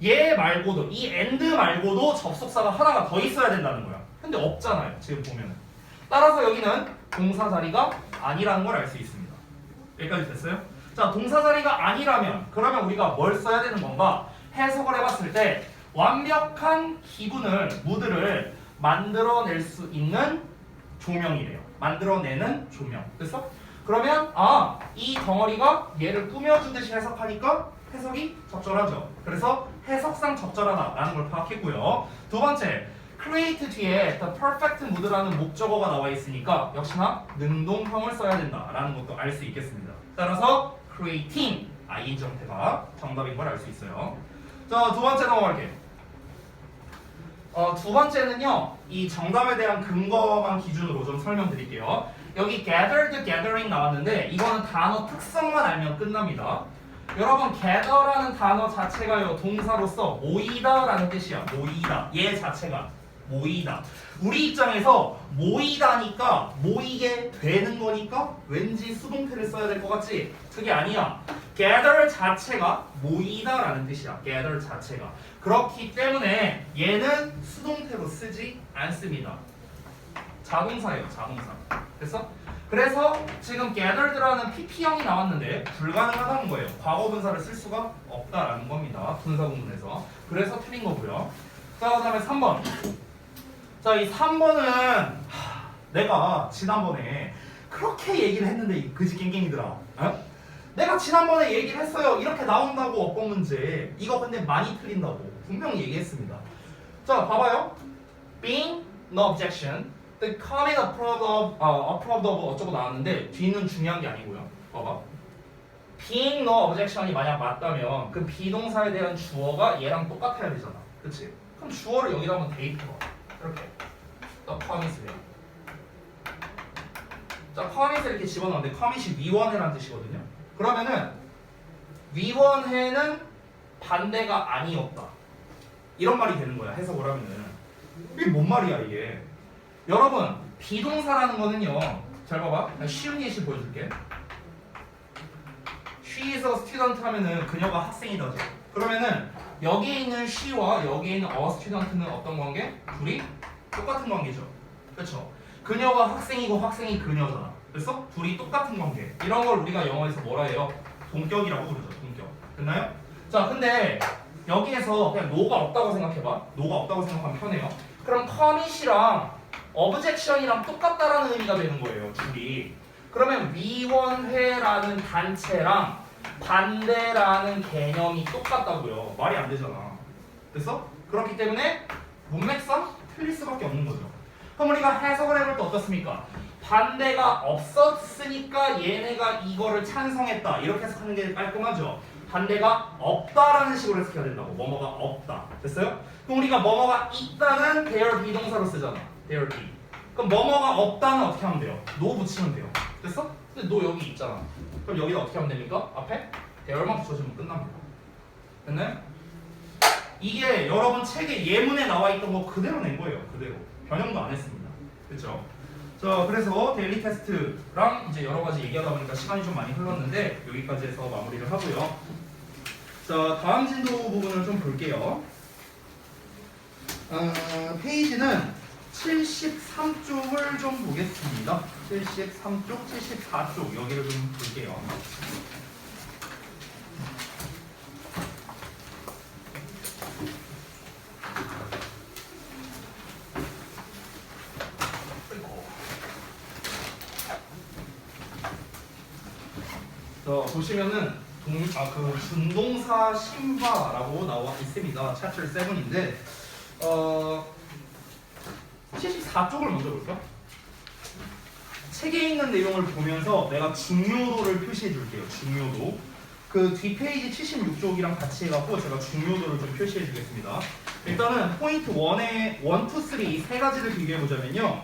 얘 말고도 이 and 말고도 접속사가 하나가 더 있어야 된다는 거야. 근데 없잖아요. 지금 보면은. 따라서 여기는 동사 자리가 아니라는 걸 알 수 있습니다. 여기까지 됐어요? 자, 동사 자리가 아니라면 그러면 우리가 뭘 써야 되는 건가? 해석을 해봤을 때 완벽한 기분을 무드를 만들어낼 수 있는 조명이래요. 만들어내는 조명. 됐어? 그러면 이 덩어리가 얘를 꾸며주듯이 해석하니까 해석이 적절하죠. 그래서 해석상 적절하다라는 걸 파악했고요. 두 번째, create 뒤에 the perfect mood라는 목적어가 나와 있으니까 역시나 능동형을 써야 된다라는 것도 알 수 있겠습니다. 따라서 creating ing 형태가 정답인 걸 알 수 있어요. 자, 두 번째 넘어갈게요. 두 번째는요, 이 정답에 대한 근거만 기준으로 좀 설명드릴게요. 여기 gathered, gathering 나왔는데 이거는 단어 특성만 알면 끝납니다. 여러분 gather라는 단어 자체가요 동사로서 모이다라는 뜻이야. 모이다. 얘 자체가 모이다. 우리 입장에서 모이다니까 모이게 되는 거니까 왠지 수동태를 써야 될 것 같지? 그게 아니야. gather 자체가 모이다라는 뜻이야. gather 자체가. 그렇기 때문에 얘는 수동태로 쓰지 않습니다. 자동사예요. 자동사. 됐어? 그래서 지금 gathered라는 PP형이 나왔는데 불가능하다는 거예요. 과거 분사를 쓸 수가 없다라는 겁니다. 분사 구문에서. 그래서 틀린 거고요. 자, 그 다음에 3번. 자, 이 3번은 내가 지난번에 그렇게 얘기를 했는데 이 그지 깽깽이들아. 어? 내가 지난번에 얘기를 했어요. 이렇게 나온다고 어법 문제. 이거 근데 많이 틀린다고 분명히 얘기했습니다. 자, 봐봐요. Being no objection. The coming approved of 어쩌고 나왔는데 뒤는 중요한 게 아니고요. 봐봐. Being no objection이 만약 맞다면 그 비동사에 대한 주어가 얘랑 똑같아야 되잖아. 그치? 그럼 주어를 여기다 한번 대입해봐. 이렇게. The commit이래요. 자, commit을 이렇게 집어넣는데 commit이 위원회라는 뜻이거든요. 그러면은 위원회는 반대가 아니었다. 이런 말이 되는 거야. 해석을 하면은. 이게 뭔 말이야 이게. 여러분 비동사라는 거는요. 잘 봐봐. 쉬운 예시 보여줄게. She is a student 하면은 그녀가 학생이다죠. 그러면은 여기에 있는 she와 여기에 있는 a student는 어떤 관계? 둘이 똑같은 관계죠. 그렇죠? 그녀가 학생이고 학생이 그녀잖아. 그래서 둘이 똑같은 관계. 이런 걸 우리가 영어에서 뭐라 해요? 동격이라고 부르죠. 동격. 됐나요? 자, 근데 여기에서 그냥 no가 없다고 생각해봐. no가 없다고 생각하면 편해요. 그럼 commit이랑 objection이랑 똑같다라는 의미가 되는 거예요. 둘이. 그러면 위원회라는 단체랑 반대라는 개념이 똑같다고요. 말이 안 되잖아. 됐어? 그렇기 때문에 문맥상 틀릴 수밖에 없는 거죠. 그럼 우리가 해석을 해볼 때 어떻습니까? 반대가 없었으니까 얘네가 이거를 찬성했다. 이렇게 해석하는 게 깔끔하죠. 반대가 없다라는 식으로 해석해야 된다고. 뭐뭐가 없다. 됐어요? 그럼 우리가 뭐뭐가 있다는 there 비동사로 쓰잖아. there be. 그럼 뭐뭐가 없다는 어떻게 하면 돼요? no 붙이면 돼요. 됐어? 근데 no 여기 있잖아. 그럼 여기다 어떻게 하면 됩니까? 앞에 there만 붙여주면 끝납니다. 됐나요? 이게 여러분 책에 예문에 나와 있던 거 그대로 낸 거예요. 그대로. 변형도 안 했습니다. 그렇죠? 자, 그래서 데일리 테스트랑 이제 여러 가지 얘기하다 보니까 시간이 좀 많이 흘렀는데 여기까지 해서 마무리를 하고요. 자, 다음 진도 부분을 좀 볼게요. 페이지는 73쪽을 좀 보겠습니다. 73쪽, 74쪽 여기를 좀 볼게요. 자, 보시면은 준동사 심화라고 나와 있습니다. 챕터 7인데 74쪽을 먼저 볼까? 책에 있는 내용을 보면서 내가 중요도를 표시해 줄게요. 중요도. 그 뒷페이지 76쪽이랑 같이 해갖고 제가 중요도를 좀 표시해 주겠습니다. 일단은 포인트 1에 1, 2, 3 이 세 가지를 비교해 보자면요.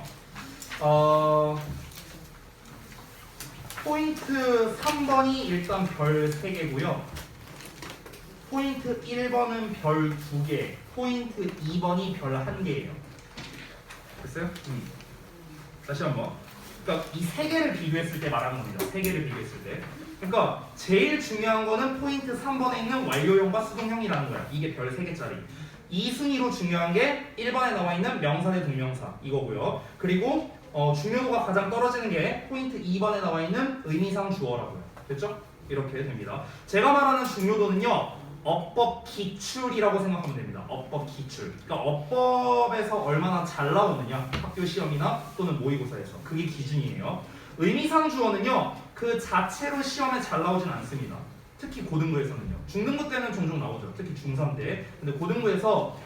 포인트 3번이 일단 별 3개고요. 포인트 1번은 별 2개, 포인트 2번이 별 1개예요. 됐어요? 다시 한번. 그러니까 이 3개를 비교했을 때 말하는 겁니다. 3개를 비교했을 때. 그러니까 제일 중요한 거는 포인트 3번에 있는 완료형과 수동형이라는 거야. 이게 별 3개짜리. 이 순위로 중요한 게 1번에 나와 있는 명사 대 동명사 이거고요. 그리고 중요도가 가장 떨어지는 게 포인트 2번에 나와 있는 의미상 주어라고요. 됐죠? 이렇게 됩니다. 제가 말하는 중요도는요. 어법 기출이라고 생각하면 됩니다. 어법 기출. 그러니까 어법에서 얼마나 잘 나오느냐. 학교 시험이나 또는 모의고사에서. 그게 기준이에요. 의미상 주어는요. 그 자체로 시험에 잘 나오진 않습니다. 특히 고등부에서는요. 중등부 때는 종종 나오죠. 특히 중3 때. 근데 고등부에서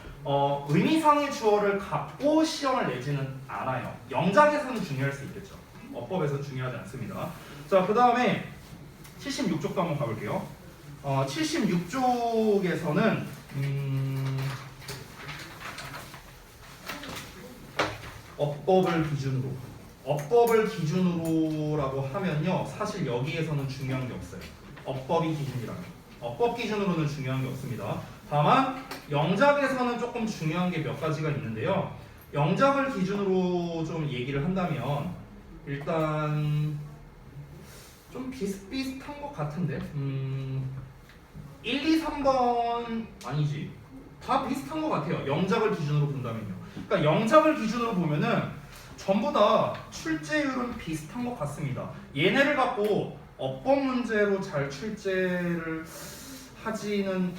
의미상의 주어를 갖고 시험을 내지는 않아요. 영작에서는 중요할 수 있겠죠. 어법에서는 중요하지 않습니다. 자, 그 다음에 76쪽도 한번 가볼게요. 76쪽에서는 업법을 기준으로라고 하면요. 사실 여기에서는 중요한 게 없어요. 업법이 기준이라면. 업법 기준으로는 중요한 게 없습니다. 다만 영작에서는 조금 중요한 게 몇 가지가 있는데요. 영작을 기준으로 좀 얘기를 한다면 일단 좀 비슷비슷한 것 같은데 1, 2, 3번 아니지. 다 비슷한 것 같아요. 영작을 기준으로 본다면요. 그러니까 영작을 기준으로 보면은 전부 다 출제율은 비슷한 것 같습니다. 얘네를 갖고 어법 문제로 잘 출제를 하지는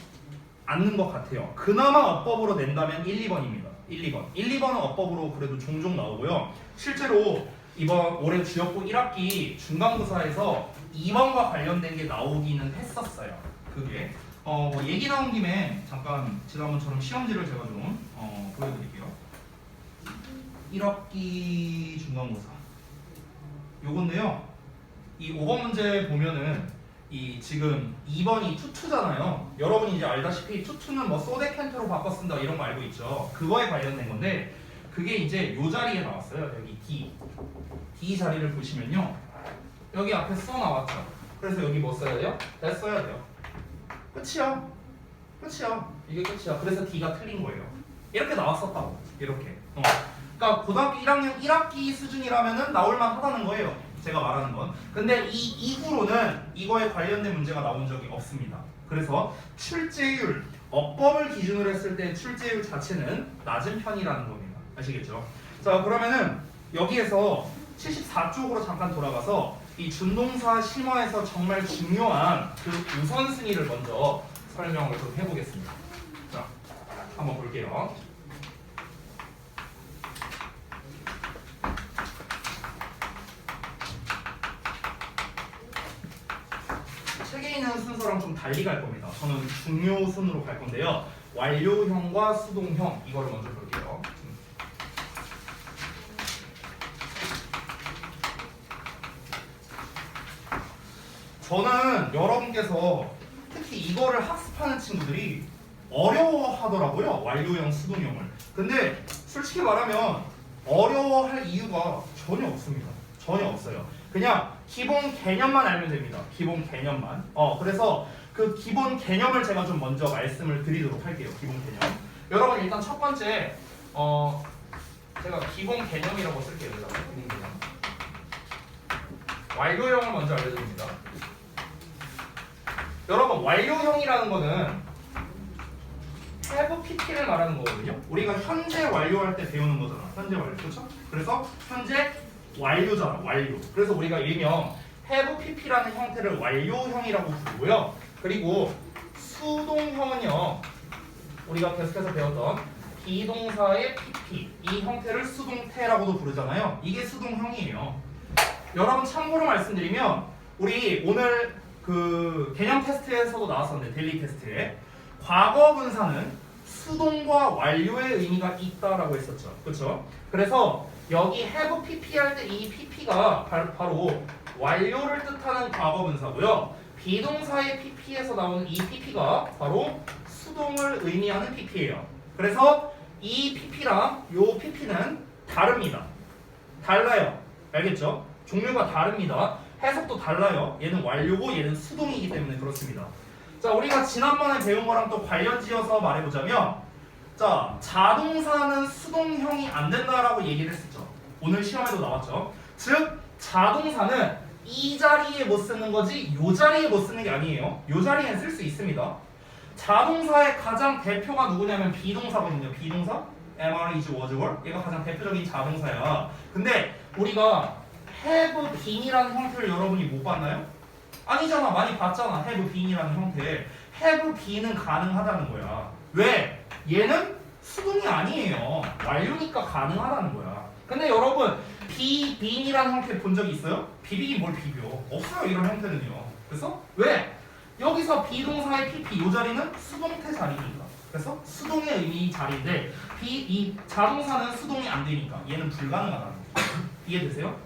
않는 것 같아요. 그나마 어법으로 낸다면 1, 2번입니다. 1, 2번. 1, 2번은 어법으로 그래도 종종 나오고요. 실제로 이번 올해 지역고 1학기 중간고사에서 2번과 관련된 게 나오기는 했었어요. 그게 얘기 나온 김에 잠깐 지난번처럼 시험지를 제가 좀 보여드릴게요. 1학기 중간고사 요건데요. 이 5번 문제 보면은 이 지금 2번이 투투잖아요. 여러분이 이제 알다시피 투투는 뭐 소데캔트로 바꿔 쓴다 이런 거 알고 있죠. 그거에 관련된 건데 그게 이제 요 자리에 나왔어요. 여기 D 자리를 보시면요. 여기 앞에 써 나왔죠. 그래서 여기 뭐 써야 돼요? that 써야 돼요. 끝이야. 이게 끝이야. 그래서 D가 틀린 거예요. 이렇게 나왔었다고. 이렇게. 그러니까 고등학교 1학년 1학기 수준이라면은 나올만 하다는 거예요. 제가 말하는 건. 근데 이 이후로는 이거에 관련된 문제가 나온 적이 없습니다. 그래서 출제율, 어법을 기준으로 했을 때 출제율 자체는 낮은 편이라는 겁니다. 아시겠죠? 자, 그러면은 여기에서 74쪽으로 잠깐 돌아가서 이 준동사 심화에서 정말 중요한 그 우선순위를 먼저 설명을 좀 해보겠습니다. 자, 한번 볼게요. 책에 있는 순서랑 좀 달리 갈 겁니다. 저는 중요 순으로 갈 건데요. 완료형과 수동형 이거를 먼저 볼게요. 저는 여러분께서 특히 이거를 학습하는 친구들이 어려워하더라고요. 완료형, 수동형을. 근데 솔직히 말하면 어려워할 이유가 전혀 없습니다. 전혀 없어요. 그냥 기본 개념만 알면 됩니다. 기본 개념만. 그래서 그 기본 개념을 제가 좀 먼저 말씀을 드리도록 할게요. 기본 개념. 여러분 일단 첫 번째 제가 기본 개념이라고 쓸게요. 기본 개념. 완료형을 먼저 알려드립니다. 여러분 완료형이라는 거는 have pp를 말하는 거거든요. 우리가 현재 완료할 때 배우는 거잖아. 현재 완료. 그렇죠? 그래서 현재 완료잖아. 완료. 그래서 우리가 일명 have pp라는 형태를 완료형이라고 부르고요. 그리고 수동형은요. 우리가 계속해서 배웠던 비동사의 pp 이 형태를 수동태라고도 부르잖아요. 이게 수동형이에요. 여러분 참고로 말씀드리면 우리 오늘 그 개념 테스트에서도 나왔었는데 데일리 테스트에 과거 분사는 수동과 완료의 의미가 있다라고 했었죠. 그렇죠? 그래서 여기 have pp 할 때 이 pp가 바로 완료를 뜻하는 과거 분사고요. 비동사의 pp에서 나오는 이 pp가 바로 수동을 의미하는 pp예요. 그래서 이 pp랑 요 pp는 다릅니다. 달라요. 알겠죠? 종류가 다릅니다. 해석도 달라요. 얘는 완료고 얘는 수동이기 때문에 그렇습니다. 자, 우리가 지난번에 배운 거랑 또 관련지어서 말해보자면 자, 자동사는 수동형이 안 된다라고 얘기를 했었죠. 오늘 시험에도 나왔죠. 즉, 자동사는 이 자리에 못 쓰는 거지 요 자리에 못 쓰는 게 아니에요. 요 자리엔 쓸 수 있습니다. 자동사의 가장 대표가 누구냐면 비동사거든요. 비동사 am, are, is, was, were 얘가 가장 대표적인 자동사야. 근데 우리가 have been이라는 형태를 여러분이 못 봤나요? 아니잖아. 많이 봤잖아. have been이라는 형태. have been은 가능하다는 거야. 왜? 얘는 수동이 아니에요. 완료니까 가능하다는 거야. 근데 여러분 be been이라는 형태 본 적이 있어요? 비비긴 뭘 비벼? 없어요. 이런 형태는요. 그래서 왜? 여기서 비동사의 pp 이 자리는 수동태 자리니까. 그래서 수동의 의미 자리인데 이 자동사는 수동이 안 되니까 얘는 불가능하다는 거죠. 이해되세요?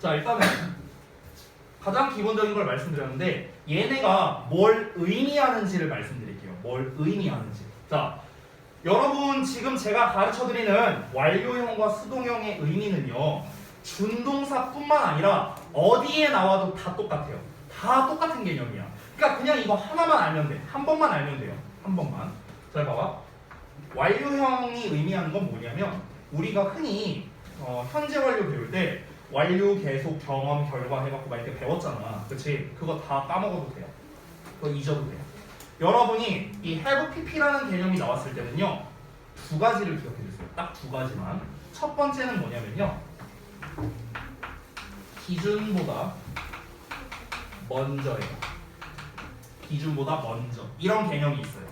자, 일단은 가장 기본적인 걸 말씀드렸는데 얘네가 뭘 의미하는지를 말씀드릴게요. 뭘 의미하는지. 자, 여러분 지금 제가 가르쳐드리는 완료형과 수동형의 의미는요. 준동사뿐만 아니라 어디에 나와도 다 똑같아요. 다 똑같은 개념이야. 그러니까 그냥 이거 하나만 알면 돼. 한 번만 알면 돼요. 한 번만. 자, 봐봐. 완료형이 의미하는 건 뭐냐면 우리가 흔히 현재 완료 배울 때 완료, 계속, 경험, 결과 해갖고 막 이렇게 배웠잖아. 그치? 그거 다 까먹어도 돼요. 그거 잊어도 돼요. 여러분이 이 have pp라는 개념이 나왔을 때는요. 두 가지를 기억해주세요. 딱 두 가지만. 첫 번째는 뭐냐면요. 기준보다 먼저예요. 기준보다 먼저. 이런 개념이 있어요.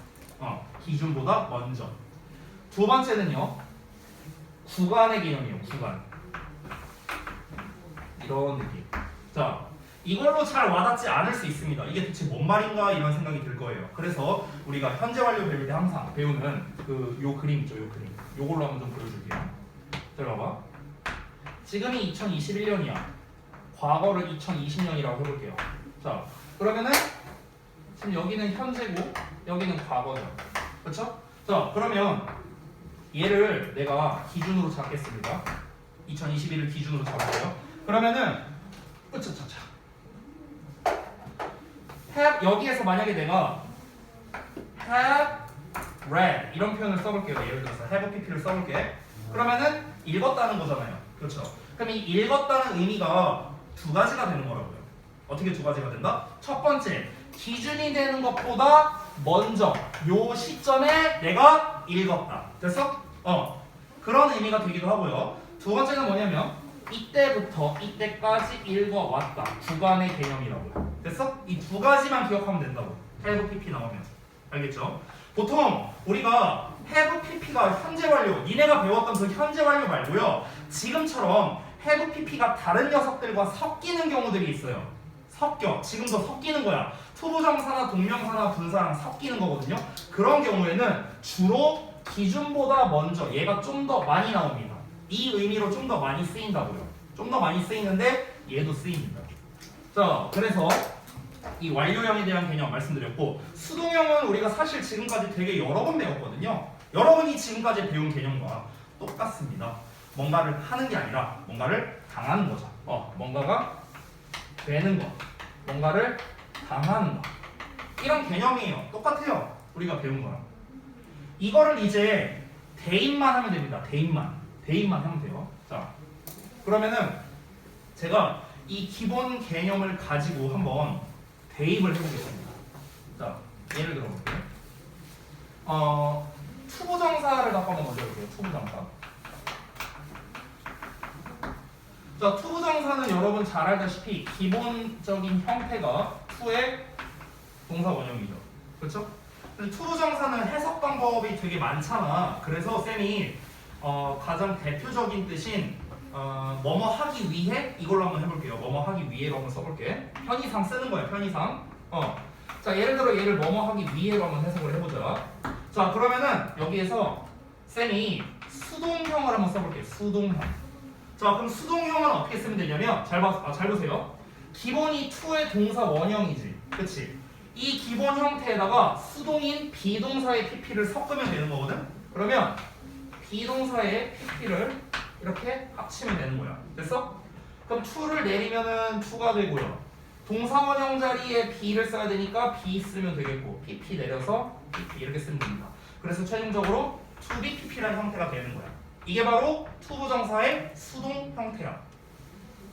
기준보다 먼저. 두 번째는요. 구간의 개념이에요. 구간. 이런 느낌. 자, 이걸로 잘 와닿지 않을 수 있습니다. 이게 대체 뭔 말인가 이런 생각이 들 거예요. 그래서 우리가 현재 완료 배울 때 항상 배우는 요 그림 있죠, 요 그림. 요걸로 한번 좀 보여줄게요. 들어봐. 지금이 2021년이야. 과거를 2020년이라고 해볼게요. 자, 그러면은 지금 여기는 현재고 여기는 과거죠. 그렇죠? 자, 그러면 얘를 내가 기준으로 잡겠습니다. 2021을 기준으로 잡을게요. 그러면은 으차차차 여기에서 만약에 내가 have read 이런 표현을 써볼게요. 예를 들어서 have pp를 써볼게. 그러면은 읽었다는 거잖아요. 그렇죠? 그럼 이 읽었다는 의미가 두 가지가 되는 거라고요. 어떻게 두 가지가 된다? 첫 번째, 기준이 되는 것보다 먼저 요 시점에 내가 읽었다. 됐어? 그런 의미가 되기도 하고요. 두 번째는 뭐냐면 이때부터 이때까지 읽어왔다. 구간의 개념이라고요. 됐어? 이 두 가지만 기억하면 된다고. have pp 나오면. 알겠죠? 보통 우리가 have pp가 현재 완료, 니네가 배웠던 그 현재 완료 말고요. 지금처럼 have pp가 다른 녀석들과 섞이는 경우들이 있어요. 섞여. 지금도 섞이는 거야. 투부정사나 동명사나 분사랑 섞이는 거거든요. 그런 경우에는 주로 기준보다 먼저 얘가 좀 더 많이 나옵니다. 이 의미로 좀 더 많이 쓰인다고요. 좀 더 많이 쓰이는데 얘도 쓰입니다. 자, 그래서 이 완료형에 대한 개념 말씀드렸고, 수동형은 우리가 사실 지금까지 되게 여러 번 배웠거든요. 여러분이 지금까지 배운 개념과 똑같습니다. 뭔가를 하는 게 아니라 뭔가를 당하는 거죠. 뭔가가 되는 거, 뭔가를 당하는 거. 이런 개념이에요. 똑같아요. 우리가 배운 거랑. 이거를 이제 대입만 하면 됩니다. 대입만 하면 돼요. 자, 그러면은 제가 이 기본 개념을 가지고 한번 대입을 해보겠습니다. 자, 예를 들어볼게요. 투부정사를 한번 먼저 해볼게요. 투부정사. 자, 투부정사는 여러분 잘 알다시피 기본적인 형태가 투의 동사 원형이죠. 그렇죠? 근데 투부정사는 해석 방법이 되게 많잖아. 그래서 쌤이 가장 대표적인 뜻인 뭐뭐 하기 위해 이걸로 한번 해볼게요. 뭐뭐 하기 위해로 한번 써볼게. 편의상 쓰는 거야. 편의상. 자, 예를 들어 얘를 뭐뭐 하기 위해로 한번 해석을 해보자. 자, 그러면은 여기에서 쌤이 수동형을 한번 써볼게요. 수동형. 자, 그럼 수동형은 어떻게 쓰면 되냐면 잘 보세요. 기본이 to의 동사 원형이지. 그치? 이 기본 형태에다가 수동인 비동사의 pp를 섞으면 되는 거거든? 그러면 비동사의 pp를 이렇게 합치면 되는 거야. 됐어? 그럼 to를 내리면은 to가 되고요. 동사 원형 자리에 be를 써야 되니까 be 쓰면 되겠고 pp 내려서 pp 이렇게 쓰면 됩니다. 그래서 최종적으로 to be pp라는 형태가 되는 거야. 이게 바로 투부정사의 수동 형태야.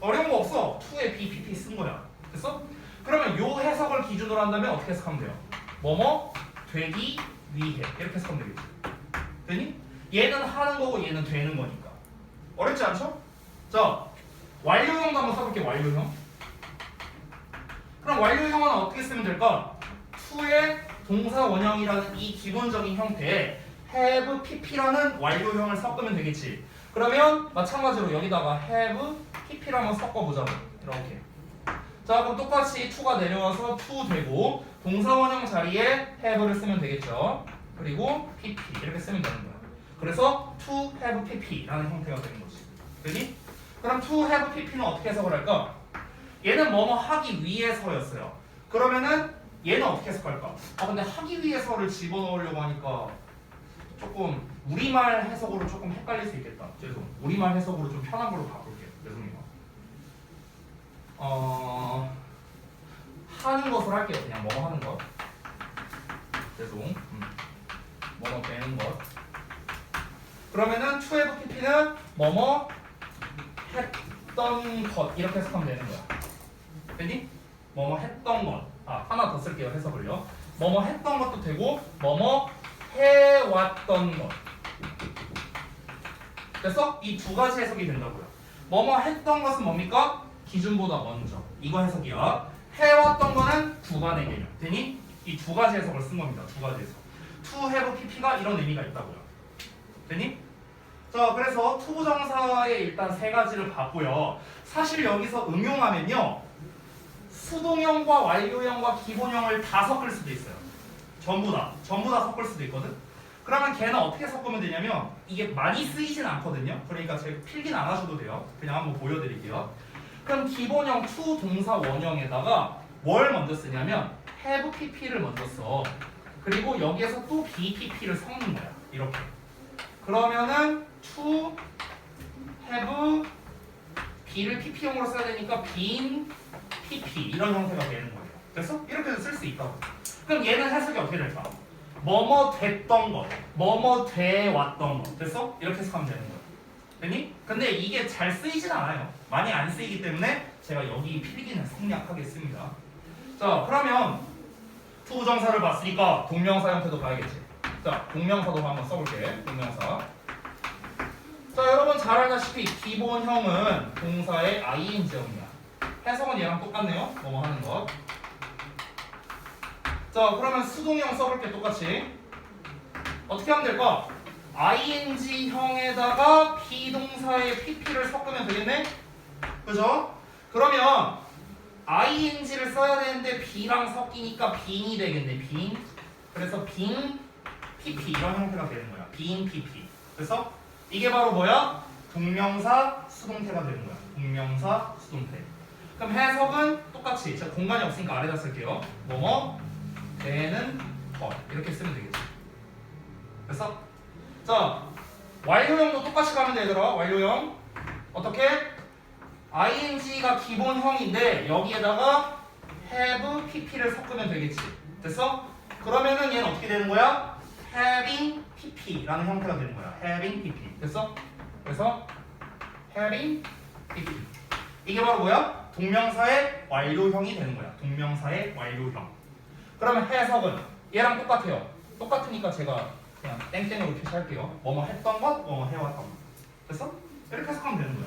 어려운 거 없어. to에 be, pp 쓴 거야. 됐어? 그러면 요 해석을 기준으로 한다면 어떻게 해석하면 돼요? 뭐뭐 되기 위해 이렇게 해석하면 되겠지. 되니? 얘는 하는 거고 얘는 되는 거니까. 어렵지 않죠? 자, 완료형도 한번 써볼게요. 완료형. 그럼 완료형은 어떻게 쓰면 될까? to의 동사 원형이라는 이 기본적인 형태에 have pp라는 완료형을 섞으면 되겠지. 그러면 마찬가지로 여기다가 have pp를 한번 섞어보자고. 이렇게. 자, 그럼 똑같이 to가 내려와서 to 되고 동사 원형 자리에 have를 쓰면 되겠죠. 그리고 pp 이렇게 쓰면 되는 거야. 그래서 to have pp라는 형태가 되는 거지. 되니? 그럼 to have pp는 어떻게 해석을 할까? 얘는 뭐뭐 하기 위해서였어요. 그러면은 얘는 어떻게 해석할까? 근데 하기 위해서를 집어넣으려고 하니까 조금 우리말 해석으로 조금 헷갈릴 수 있겠다. 죄송. 우리말 해석으로 좀 편한 걸로 바꿀게요. 죄송해요. 하는 것을 할게요. 그냥 뭐뭐 하는 것. 죄송. 뭐뭐 되는 것. 그러면은 to have pp는 뭐뭐 했던 것 이렇게 해석하면 되는 거야. 됐니? 뭐뭐 했던 것. 하나 더 쓸게요. 해석을요. 뭐뭐 했던 것도 되고 뭐뭐 해왔던 것. 됐어? 이 두 가지 해석이 된다고요. 뭐뭐 했던 것은 뭡니까? 기준보다 먼저. 이거 해석이야. 해왔던 거는 주관의 개념. 되니? 이 두 가지 해석을 쓴 겁니다. 두 가지 해석. to have pp가 이런 의미가 있다고요. 되니? 자, 그래서 투부정사의 일단 세 가지를 봤고요. 사실 여기서 응용하면요. 수동형과 완료형과 기본형을 다 섞을 수도 있어요. 전부 다 섞을 수도 있거든. 그러면 걔는 어떻게 섞으면 되냐면 이게 많이 쓰이진 않거든요. 그러니까 제가 필기는 안 하셔도 돼요. 그냥 한번 보여드릴게요. 그럼 기본형 to 동사 원형에다가 뭘 먼저 쓰냐면 have pp를 먼저 써. 그리고 여기에서 또 be pp를 섞는 거야. 이렇게. 그러면은 to have be를 pp형으로 써야 되니까 being pp 이런 형태가 되는 거예요. 됐어? 이렇게도 쓸 수 있다고. 그럼 얘는 해석이 어떻게 될까? 뭐뭐 됐던 것, 뭐뭐 돼 왔던 것. 됐어? 이렇게 해석하면 되는 거예요. 됐니? 근데 이게 잘 쓰이진 않아요. 많이 안 쓰이기 때문에 제가 여기 필기는 생략하겠습니다. 자, 그러면 투부정사를 봤으니까 동명사 형태도 봐야겠지. 자, 동명사도 한번 써볼게. 동명사. 자, 여러분 잘 알다시피 기본형은 동사의 ing형이야. 해석은 얘랑 똑같네요. 뭐뭐 하는 것. 자, 그러면 수동형 써볼게. 똑같이. 어떻게 하면 될까? ing형에다가 비동사의 pp를 섞으면 되겠네? 그죠? 그러면 ing를 써야 되는데 be랑 섞이니까 being이 되겠네. being. 그래서 being pp 이런 형태가 되는 거야. being pp. 그래서 이게 바로 뭐야? 동명사 수동태가 되는 거야. 동명사 수동태. 그럼 해석은 똑같이 제가 공간이 없으니까 아래다 쓸게요. 뭐뭐 되는 것 이렇게 쓰면 되겠지. 그래서 자 완료형도 똑같이 가면 되더라. 완료형 어떻게? ing가 기본형인데 여기에다가 have pp를 섞으면 되겠지. 됐어? 그러면은 얘는 어떻게 되는 거야? having pp라는 형태가 되는 거야. having pp. 됐어? 그래서 having pp 이게 바로 뭐야? 동명사의 완료형이 되는 거야. 동명사의 완료형. 그러면 해석은 얘랑 똑같아요. 똑같으니까 제가 그냥 땡땡으로 표시할게요. 뭐뭐 했던 것, 뭐뭐 해왔던 것. 됐어? 이렇게 해석하면 되는 거야.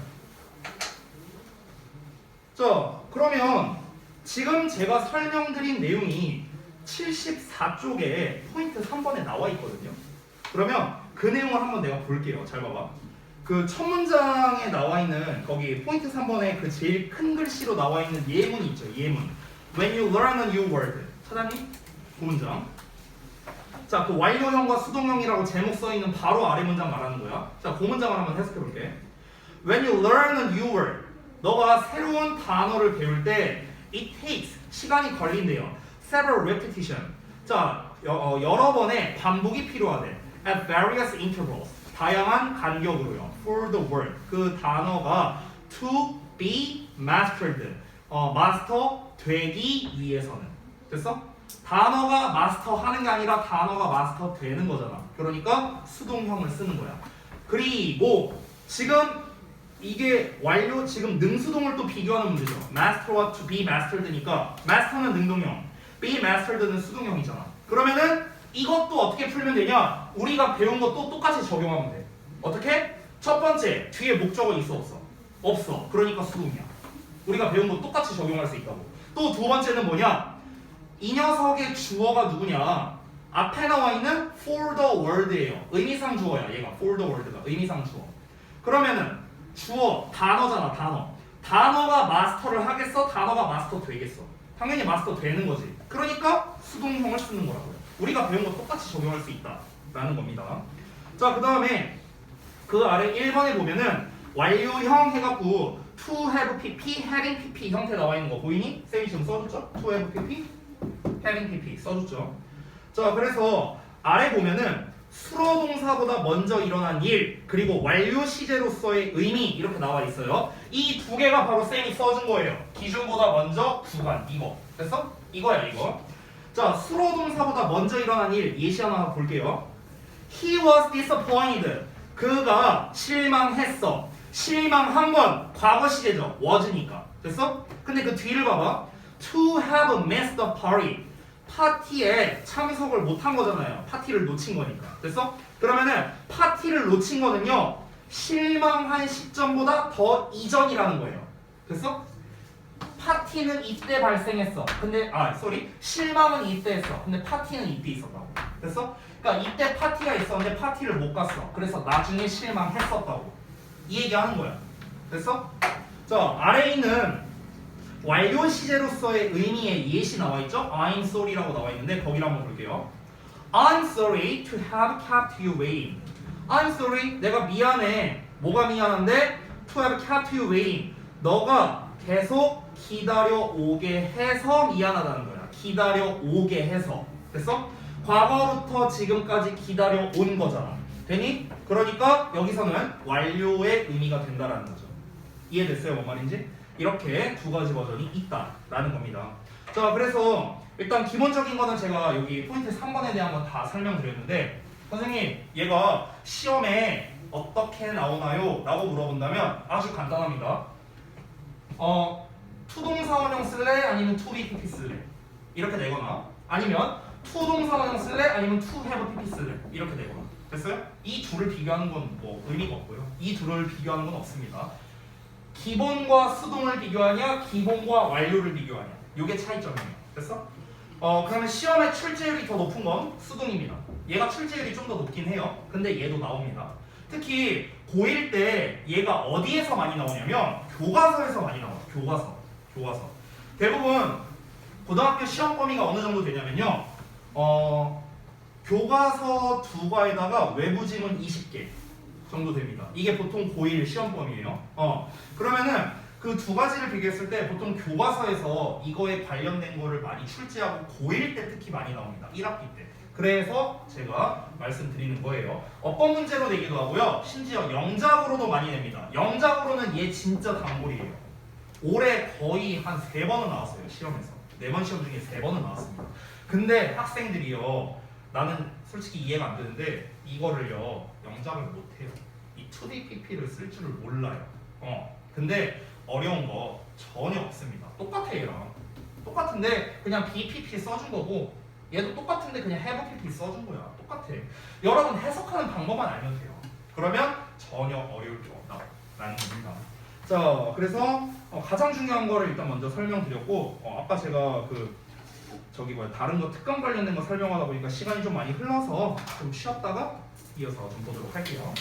자, 그러면 지금 제가 설명드린 내용이 74쪽에 포인트 3번에 나와 있거든요. 그러면 그 내용을 한번 내가 볼게요. 잘 봐봐. 그 첫 문장에 나와 있는 거기 포인트 3번에 그 제일 큰 글씨로 나와 있는 예문이 있죠. 예문. When you learn a new word. 찾았니? 그 문장. 자, 그 완료형과 수동형이라고 제목 써 있는 바로 아래 문장 말하는 거야. 자, 그 문장을 한번 해석해 볼게. When you learn a new word. 너가 새로운 단어를 배울 때 it takes 시간이 걸린대요. Several repetition. 자, 여러 번의 반복이 필요하대. At various intervals. 다양한 간격으로요. For the word. 그 단어가 to be mastered. 마스터 되기 위해서는. 됐어? 단어가 마스터하는 게 아니라 단어가 마스터 되는 거잖아. 그러니까 수동형을 쓰는 거야. 그리고 지금 이게 완료 지금 능수동을 또 비교하는 문제죠. master와 to be mastered니까 master는 능동형, be mastered는 수동형이잖아. 그러면은 이것도 어떻게 풀면 되냐? 우리가 배운 것도 똑같이 적용하면 돼. 어떻게? 첫 번째 뒤에 목적어 있어 없어? 없어. 그러니까 수동이야. 우리가 배운 거 똑같이 적용할 수 있다고. 또 두 번째는 뭐냐? 이 녀석의 주어가 누구냐? 앞에 나와 있는 for the world예요. 의미상 주어야. 얘가 for the world가 의미상 주어. 그러면은 주어 단어잖아. 단어가 마스터를 하겠어? 단어가 마스터 되겠어? 당연히 마스터 되는 거지. 그러니까 수동형을 쓰는 거라고요. 우리가 배운 거 똑같이 적용할 수 있다라는 겁니다. 자, 그 다음에 그 아래 1번에 보면은 완료형 해갖고 to have pp, having pp 형태 나와 있는 거 보이니? 쌤이 지금 써줬죠? to have pp, having pp 써줬죠. 자, 그래서 아래 보면은 수로 동사보다 먼저 일어난 일 그리고 완료 시제로서의 의미 이렇게 나와 있어요. 이 두 개가 바로 쌤이 써준 거예요. 기준보다 먼저 구간 이거 됐어? 이거야 이거. 자, 수로 동사보다 먼저 일어난 일 예시 하나 볼게요. He was disappointed. 그가 실망했어. 실망한 건 과거 시제죠. was니까. 됐어? 근데 그 뒤를 봐봐. To have missed the party. 파티에 참석을 못한 거잖아요. 파티를 놓친 거니까. 됐어? 그러면은 파티를 놓친 거는요. 실망한 시점보다 더 이전이라는 거예요. 됐어? 파티는 이때 발생했어. 근데 실망은 이때 했어. 근데 파티는 이때 있었다고. 됐어? 그러니까 이때 파티가 있었는데 파티를 못 갔어. 그래서 나중에 실망했었다고. 이 얘기하는 거야. 됐어? 자, 아래에 있는 완료 시제로서의 의미의 예시 나와 있죠? I'm sorry라고 나와 있는데 거기를 한번 볼게요. I'm sorry to have kept you waiting. I'm sorry. 내가 미안해. 뭐가 미안한데? To have kept you waiting. 너가 계속 기다려 오게 해서 미안하다는 거야. 기다려 오게 해서. 됐어? 과거부터 지금까지 기다려 온 거잖아. 되니? 그러니까 여기서는 완료의 의미가 된다라는 거죠. 이해됐어요? 뭔 말인지? 이렇게 두 가지 버전이 있다라는 겁니다. 자, 그래서 일단 기본적인 거는 제가 여기 포인트 3번에 대한 건 다 설명드렸는데 선생님 얘가 시험에 어떻게 나오나요? 라고 물어본다면 아주 간단합니다. 투동사원형 쓸래? 아니면 to be pp 쓸래? 이렇게 되거나 아니면 투동사원형 쓸래? 아니면 to have pp 쓸래? 이렇게 되거나 됐어요? 이 둘을 비교하는 건 뭐 의미가 없고요. 이 둘을 비교하는 건 없습니다. 기본과 수동을 비교하냐 기본과 완료를 비교하냐 이게 차이점이에요. 됐어? 그러면 시험의 출제율이 더 높은 건 수동입니다. 얘가 출제율이 좀 더 높긴 해요. 근데 얘도 나옵니다. 특히 고1 때 얘가 어디에서 많이 나오냐면 교과서에서 많이 나와요. 교과서. 대부분 고등학교 시험 범위가 어느 정도 되냐면요. 교과서 2과에다가 외부 지문 20개 정도 됩니다. 이게 보통 고1 시험 범위예요. 그러면은 그 두 가지를 비교했을 때 보통 교과서에서 이거에 관련된 거를 많이 출제하고 고1 때 특히 많이 나옵니다. 1학기 때. 그래서 제가 말씀드리는 거예요. 어법 문제로 내기도 하고요. 심지어 영작으로도 많이 냅니다. 영작으로는 얘 진짜 단골이에요. 올해 거의 한 3번은 나왔어요. 시험에서. 4번 시험 중에 3번은 나왔습니다. 근데 학생들이요. 나는 솔직히 이해가 안 되는데 이거를요. 영작을 못해요. 이 2D PP를 쓸 줄을 몰라요. 근데 어려운 거 전혀 없습니다. 똑같아 얘랑. 똑같은데 그냥 BPP 써준 거고 얘도 똑같은데 그냥 have PP 써준 거야. 똑같아. 여러분 해석하는 방법만 알면 돼요. 그러면 전혀 어려울 게 없다라는 겁니다. 자, 그래서 가장 중요한 거를 일단 먼저 설명드렸고 아까 제가 다른 거 특강 관련된 거 설명하다 보니까 시간이 좀 많이 흘러서 좀 쉬었다가 이어서 좀 보도록 할게요.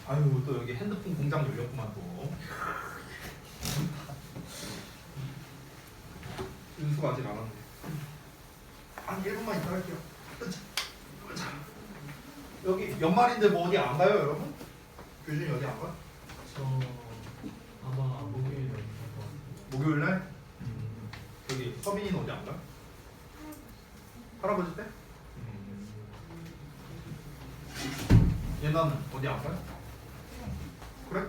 아유 또 여기 핸드폰 공장 열렸구만 또. 윤수가 아직 안 왔네. 한 1분만 있다 할게요. 자, 여기 연말인데 뭐 어디 안 가요 여러분? 교준이 어디 안 가? 저 아마 목요일에 갈것 같아요. 목요일 날? 여기 서민이는 어디 안 가? 할아버지 때? 얘나는 어디 안 가요? 그래?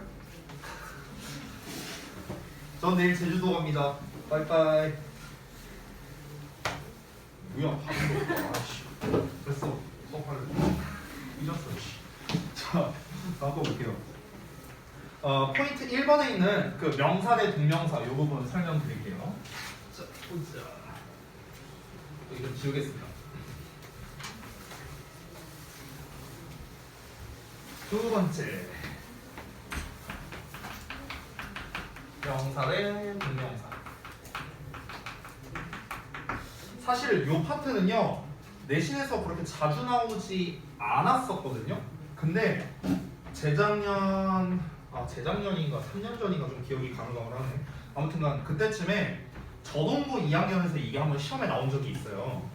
전 내일 제주도 갑니다. 빠이빠이. 뭐야 밥도 없다. 아씨. 됐어. 수업할래. 잊었어. 씨. 자, 다음 거 볼게요. 포인트 1번에 있는 그 명사 대 동명사 이 부분 설명드릴게요. 자, 보자. 이거 지우겠습니다. 두 번째. 명사 대 동명사. 사실 이 파트는요 내신에서 그렇게 자주 나오지 않았었거든요. 근데 재작년인가 3년 전인가 좀 기억이 가물가물하네. 아무튼간 그때쯤에 저동부 2학년에서 이게 한번 시험에 나온 적이 있어요.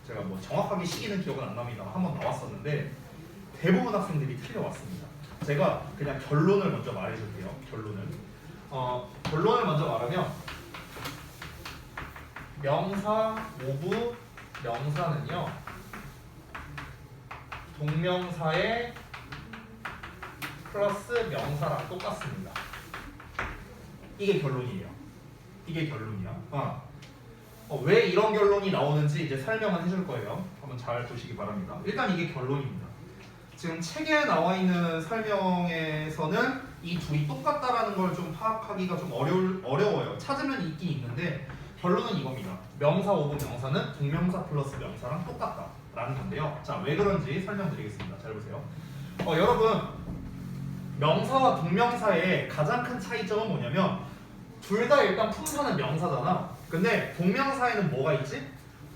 제가 뭐 정확하게 시기는 기억은 안 납니다. 한번 나왔었는데 대부분 학생들이 틀려왔습니다. 제가 그냥 결론을 먼저 말해줄게요. 결론을 먼저 말하면 명사, 오부, 명사는요 동명사의 플러스 명사랑 똑같습니다. 이게 결론이에요. 이게 결론이야. 왜 이런 결론이 나오는지 이제 설명을 해줄 거예요. 한번 잘 보시기 바랍니다. 일단 이게 결론입니다. 지금 책에 나와 있는 설명에서는 이 둘이 똑같다라는 걸 좀 파악하기가 좀 어려워요. 찾으면 있긴 있는데 결론은 이겁니다. 명사 오브 명사는 동명사 플러스 명사랑 똑같다라는 건데요. 자, 왜 그런지 설명드리겠습니다. 잘 보세요. 여러분, 명사와 동명사의 가장 큰 차이점은 뭐냐면 둘 다 일단 품사는 명사잖아. 근데 동명사에는 뭐가 있지?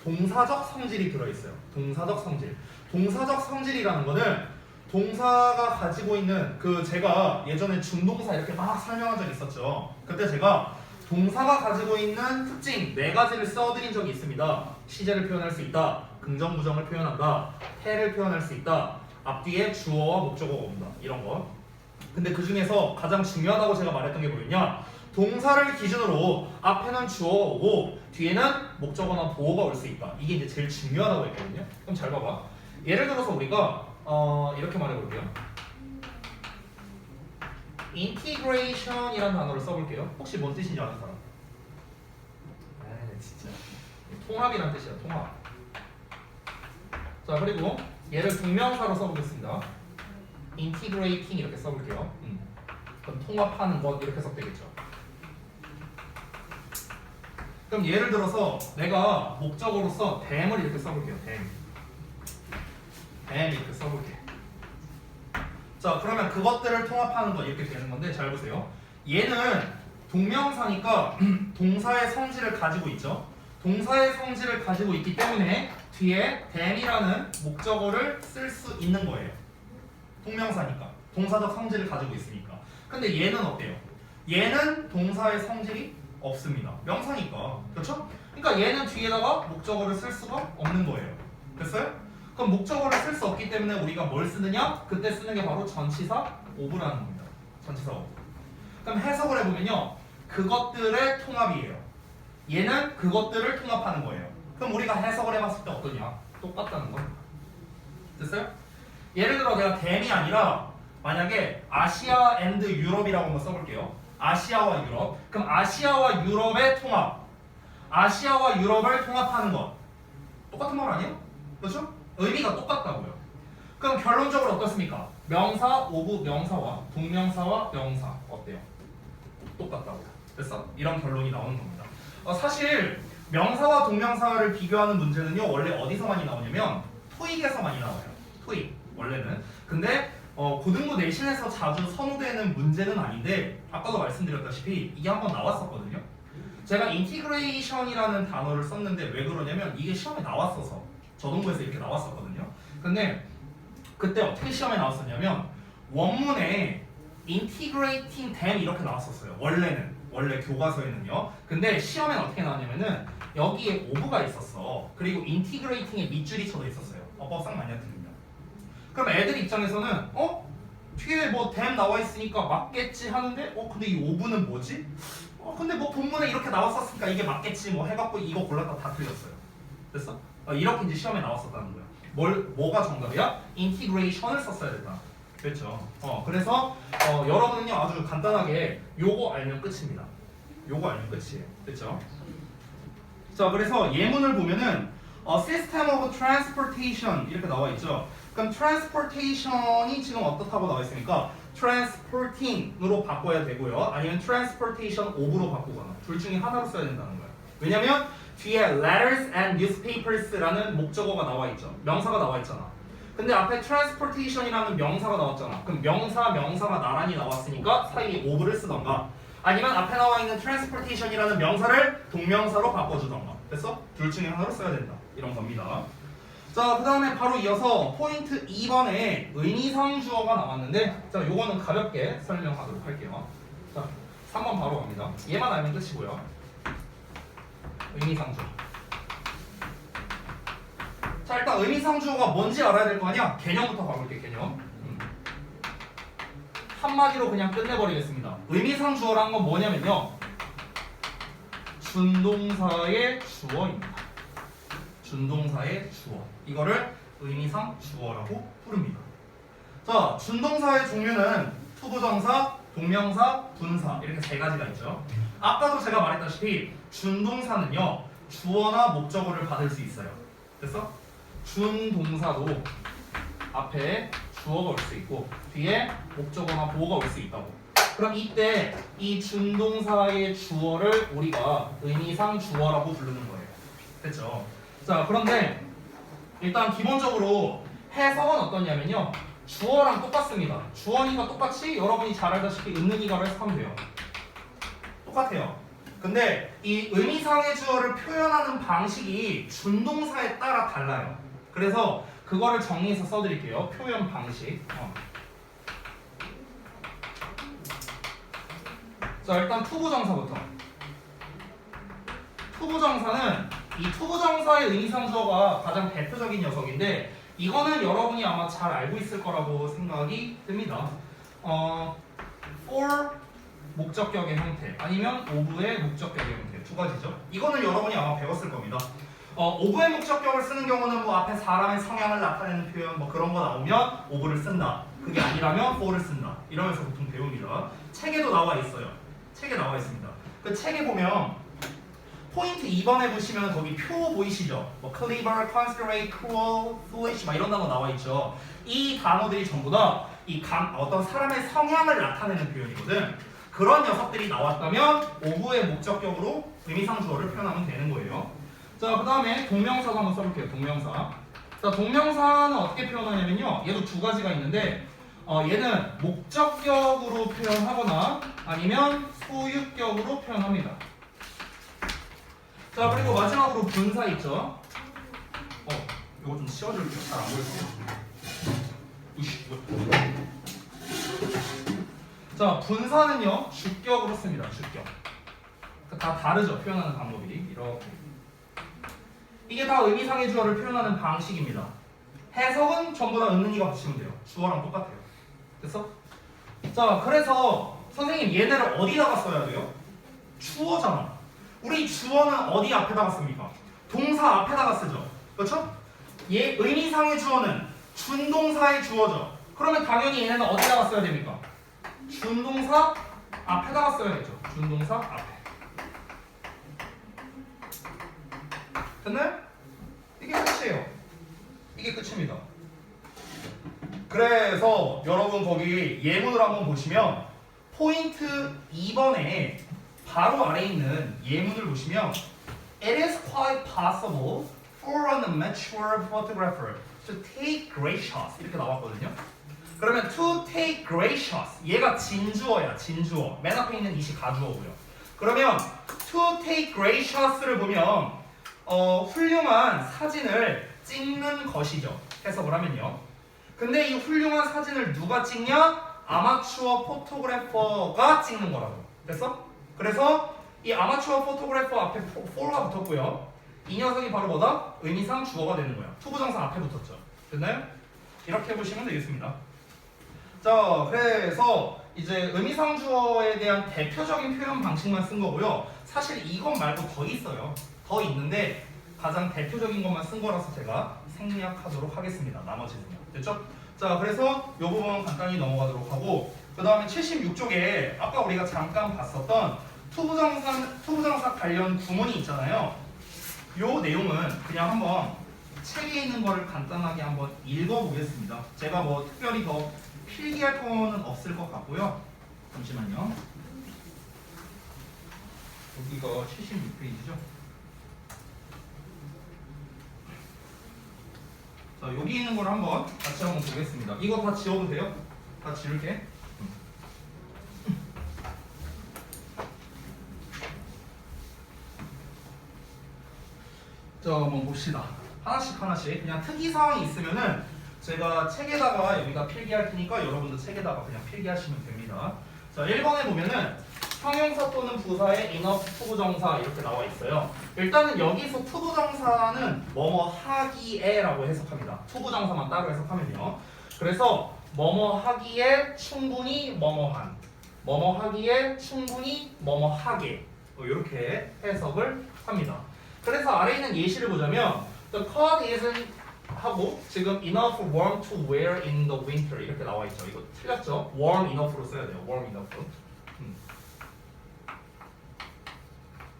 동사적 성질이 들어있어요. 동사적 성질. 동사적 성질이라는 거는 동사가 가지고 있는 그 제가 예전에 준동사 이렇게 막 설명한 적 있었죠. 그때 제가 동사가 가지고 있는 특징 4가지를 써드린 적이 있습니다. 시제를 표현할 수 있다. 긍정, 부정을 표현한다. 해를 표현할 수 있다. 앞뒤에 주어와 목적어가 온다. 이런 거. 근데 그 중에서 가장 중요하다고 제가 말했던 게 뭐였냐? 동사를 기준으로 앞에는 주어가 오고 뒤에는 목적어나 보어가 올 수 있다. 이게 이제 제일 중요하다고 했거든요. 그럼 잘 봐봐. 예를 들어서 우리가 이렇게 말해볼게요. integration이라는 단어를 써볼게요. 혹시 뭔 뜻인지 아는 사람? 진짜 통합이란 뜻이야. 통합. 자 그리고 얘를 동명사로 써보겠습니다. integrating 이렇게 써볼게요. 그럼 통합하는 것 이렇게 써되겠죠. 그럼 예를 들어서 내가 목적어로서 tham을 이렇게 써볼게요. them 이렇게 써볼게. 자 그러면 그것들을 통합하는 거 이렇게 되는 건데 잘 보세요. 얘는 동명사니까 동사의 성질을 가지고 있죠. 동사의 성질을 가지고 있기 때문에 뒤에 them이라는 목적어를 쓸 수 있는 거예요. 동명사니까 동사적 성질을 가지고 있으니까. 근데 얘는 어때요? 얘는 동사의 성질이 없습니다. 명사니까. 그렇죠? 그러니까 얘는 뒤에다가 목적어를 쓸 수가 없는 거예요. 됐어요? 그럼 목적어를 쓸 수 없기 때문에 우리가 뭘 쓰느냐? 그때 쓰는 게 바로 전치사 오브라는 겁니다. 전치사 오브. 그럼 해석을 해보면요. 그것들의 통합이에요. 얘는 그것들을 통합하는 거예요. 그럼 우리가 해석을 해봤을 때 어떠냐? 똑같다는 거. 됐어요? 예를 들어 내가 them이 아니라 만약에 아시아 앤드 유럽이라고 한번 써볼게요. 아시아와 유럽. 그럼 아시아와 유럽의 통합. 아시아와 유럽을 통합하는 것. 똑같은 말 아니에요? 그렇죠? 의미가 똑같다고요. 그럼 결론적으로 어떻습니까? 명사 오브 명사와 동명사와 명사 어때요? 똑같다고요. 됐어? 이런 결론이 나오는 겁니다. 사실 명사와 동명사를 비교하는 문제는요 원래 어디서 많이 나오냐면 토익에서 많이 나와요. 토익 원래는. 근데 고등부 내신에서 자주 선호되는 문제는 아닌데 아까도 말씀드렸다시피 이게 한번 나왔었거든요. 제가 인티그레이션이라는 단어를 썼는데 왜 그러냐면 이게 시험에 나왔어서 저동부에서 이렇게 나왔었거든요. 근데 그때 어떻게 시험에 나왔었냐면 원문에 integrating them 이렇게 나왔었어요. 원래 교과서에는요. 근데 시험엔 어떻게 나왔냐면은 여기에 오브가 있었어. 그리고 integrating에 밑줄이 쳐져 있었어요. 어법상 많이 틀립니다. 그럼 애들 입장에서는 뒤에 뭐 them 나와 있으니까 맞겠지 하는데 근데 이 오브는 뭐지? 근데 뭐 본문에 이렇게 나왔었으니까 이게 맞겠지 뭐 해갖고 이거 골랐다 다 틀렸어요. 됐어? 이렇게 이제 시험에 나왔었다는 거야. 뭐가 정답이야? integration을 썼어야 된다. 그렇죠. 그래서 여러분은요 아주 간단하게 요거 알면 끝입니다. 요거 알면 끝이에요. 됐죠? 자 그래서 예문을 보면은 system of transportation 이렇게 나와 있죠. 그럼 transportation이 지금 어떻다고 나와 있습니까? transporting으로 바꿔야 되고요. 아니면 transportation of로 바꾸거나 둘 중에 하나로 써야 된다는 거예요. 왜냐면 뒤에 letters and newspapers라는 목적어가 나와 있죠. 명사가 나와 있잖아. 근데 앞에 transportation이라는 명사가 나왔잖아. 그럼 명사가 나란히 나왔으니까 사이에 of를 쓰던가 아니면 앞에 나와 있는 transportation이라는 명사를 동명사로 바꿔주던가. 됐어? 둘 중에 하나로 써야 된다. 이런 겁니다. 자, 그 다음에 바로 이어서 포인트 2번에 의미상 주어가 나왔는데 자, 요거는 가볍게 설명하도록 할게요. 자, 3번 바로 갑니다. 얘만 알면 끝이고요. 의미상 주어. 자, 일단 의미상 주어가 뭔지 알아야 될 거 아니야? 개념부터 가볼게, 개념. 한마디로 그냥 끝내버리겠습니다. 의미상 주어란 건 뭐냐면요. 준동사의 주어입니다. 준동사의 주어. 이거를 의미상 주어라고 부릅니다. 자, 준동사의 종류는 투부정사, 동명사, 분사 이렇게 3가지가 있죠. 아까도 제가 말했다시피 준동사는요 주어나 목적어를 받을 수 있어요. 됐어? 준동사도 앞에 주어가 올 수 있고 뒤에 목적어나 보어가 올 수 있다고. 그럼 이때 이 준동사의 주어를 우리가 의미상 주어라고 부르는 거예요. 됐죠? 자, 그런데 일단 기본적으로 해석은 어떠냐면요 주어랑 똑같습니다. 주어니까 똑같이 여러분이 잘 알다시피 있는 이가로 해석하면 돼요. 똑같아요. 근데 이 의미상의 주어를 표현하는 방식이 준동사에 따라 달라요. 그래서 그거를 정리해서 써드릴게요. 표현 방식. 자, 일단 투부정사부터. 투부정사는 이 투부정사의 의미상 주어가 가장 대표적인 녀석인데 이거는 여러분이 아마 잘 알고 있을 거라고 생각이 듭니다. for 목적격의 형태 아니면 of의 목적격의 형태 두 가지죠. 이거는 여러분이 아마 배웠을 겁니다. of의 목적격을 쓰는 경우는 뭐 앞에 사람의 성향을 나타내는 표현 뭐 그런 거 나오면 of를 쓴다. 그게 아니라면 for를 쓴다. 이러면서 보통 배웁니다. 책에도 나와 있어요. 책에 나와 있습니다. 그 책에 보면 포인트 2번에 보시면 거기 표 보이시죠? 뭐 clever, considerate, cruel, foolish 막 이런 단어 나와 있죠. 이 단어들이 전부 다 어떤 사람의 성향을 나타내는 표현이거든. 그런 녀석들이 나왔다면 of의 목적격으로 의미상 주어를 표현하면 되는 거예요. 자, 그 다음에 동명사도 한번 써볼게요. 동명사. 자, 동명사는 어떻게 표현하냐면요. 얘도 두 가지가 있는데 얘는 목적격으로 표현하거나 아니면 소유격으로 표현합니다. 자, 그리고 마지막으로 분사 있죠. 이거 좀 씌워줄게요. 잘 안 보여요. 으쌰, 자, 분사는요 주격으로 씁니다. 주격. 다 다르죠. 표현하는 방법이 이렇게. 이게 다 의미상의 주어를 표현하는 방식입니다. 해석은 전부 다 은은이가 붙이면 돼요. 주어랑 똑같아요. 됐어? 자, 그래서 선생님 얘네를 어디다가 써야 돼요? 주어잖아. 우리 주어는 어디 앞에다가 씁니까? 동사 앞에다가 쓰죠. 그렇죠? 얘 의미상의 주어는 준동사의 주어죠. 그러면 당연히 얘네는 어디다가 써야 됩니까? 준동사 앞에다가 써야겠죠. 준동사 앞에. 됐나요? 이게 끝이에요. 이게 끝입니다. 그래서 여러분 거기 예문을 한번 보시면 포인트 2번에 바로 아래에 있는 예문을 보시면 It is quite possible for an amateur photographer to take great shots 이렇게 나왔거든요. 그러면 to take great shots 얘가 진주어야. 진주어. 맨 앞에 있는 이시 가주어고요. 그러면 to take great shots를 보면 훌륭한 사진을 찍는 것이죠. 해석을 하면요. 근데 이 훌륭한 사진을 누가 찍냐? 아마추어 포토그래퍼가 찍는 거라고. 됐어? 그래서 이 아마추어 포토그래퍼 앞에 for가 붙었고요. 이 녀석이 바로 뭐다? 의미상 주어가 되는 거야. 투부정사 앞에 붙었죠. 됐나요? 이렇게 보시면 되겠습니다. 자, 그래서 이제 의미상 주어에 대한 대표적인 표현 방식만 쓴 거고요. 사실 이것 말고 더 있어요. 더 있는데 가장 대표적인 것만 쓴 거라서 제가 생략하도록 하겠습니다. 나머지는. 됐죠? 자, 그래서 이 부분 간단히 넘어가도록 하고 그 다음에 76쪽에 아까 우리가 잠깐 봤었던 투부정사 관련 구문이 있잖아요. 요 내용은 그냥 한번 책에 있는 거를 간단하게 한번 읽어보겠습니다. 제가 뭐 특별히 더 필기할 거는 없을 것 같고요. 잠시만요. 여기가 76페이지죠. 자, 여기 있는 걸 한번 같이 한번 보겠습니다. 이거 다 지워도 돼요? 다 지울게. 자, 한번 봅시다. 하나씩 그냥 특이사항이 있으면은 제가 책에다가 여기다 필기할 테니까 여러분도 책에다가 그냥 필기하시면 됩니다. 자, 1번에 보면은 형용사 또는 부사의 enough 투부정사 이렇게 나와 있어요. 일단은 여기서 투부정사는 뭐뭐 하기에 라고 해석합니다. 투부정사만 따로 해석하면요. 그래서 뭐뭐 하기에 충분히 뭐뭐한, 뭐뭐 하기에 충분히 뭐뭐 하게 이렇게 해석을 합니다. 그래서 아래에 있는 예시를 보자면 The coat isn't 하고 지금 enough warm to wear in the winter 이렇게 나와 있죠. 이거 틀렸죠? warm enough로 써야 돼요. warm enough.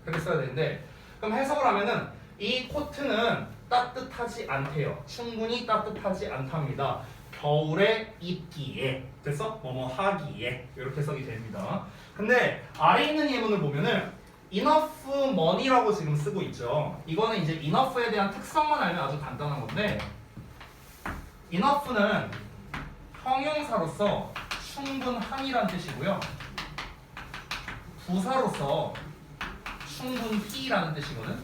그렇게 써야 되는데 그럼 해석을 하면은 이 코트는 따뜻하지 않대요. 충분히 따뜻하지 않답니다. 겨울에 입기에. 됐어? 뭐뭐 하기에. 이렇게 해석이 됩니다. 근데 아래 있는 예문을 보면은 enough money라고 지금 쓰고 있죠. 이거는 이제 enough에 대한 특성만 알면 아주 간단한 건데 enough는 형용사로서 충분한이란 뜻이고요. 부사로서 충분히라는 뜻이거든.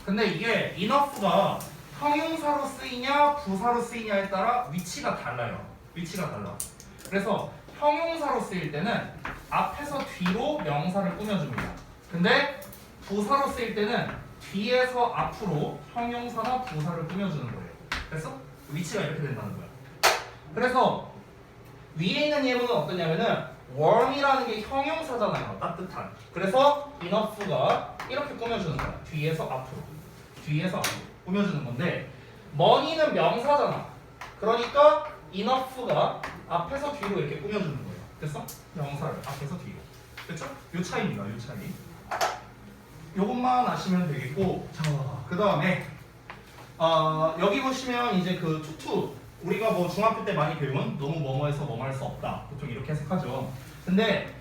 근데 이게 enough가 형용사로 쓰이냐 부사로 쓰이냐에 따라 위치가 달라요. 위치가 달라. 그래서 형용사로 쓰일 때는 앞에서 뒤로 명사를 꾸며줍니다. 근데 부사로 쓰일 때는 뒤에서 앞으로 형용사나 부사를 꾸며주는 거예요. 그래서 위치가 이렇게 된다는 거야. 그래서 위에 있는 예문은 어떠냐면은 warm이라는 게 형용사잖아요. 따뜻한. 그래서 enough가 이렇게 꾸며주는 거야. 뒤에서 앞으로. 뒤에서 앞으로 꾸며주는 건데 money는 명사잖아. 그러니까 enough가 앞에서 뒤로 이렇게 꾸며주는 거예요. 됐어? 명사를 앞에서 뒤로. 됐죠? 요 차이입니다. 요 차이. 요것만 아시면 되겠고, 자, 그 다음에 여기 보시면 이제 그 투투 우리가 뭐 중학교 때 많이 배운 너무 뭐뭐해서 뭐뭐 할 수 없다 보통 이렇게 해석하죠. 근데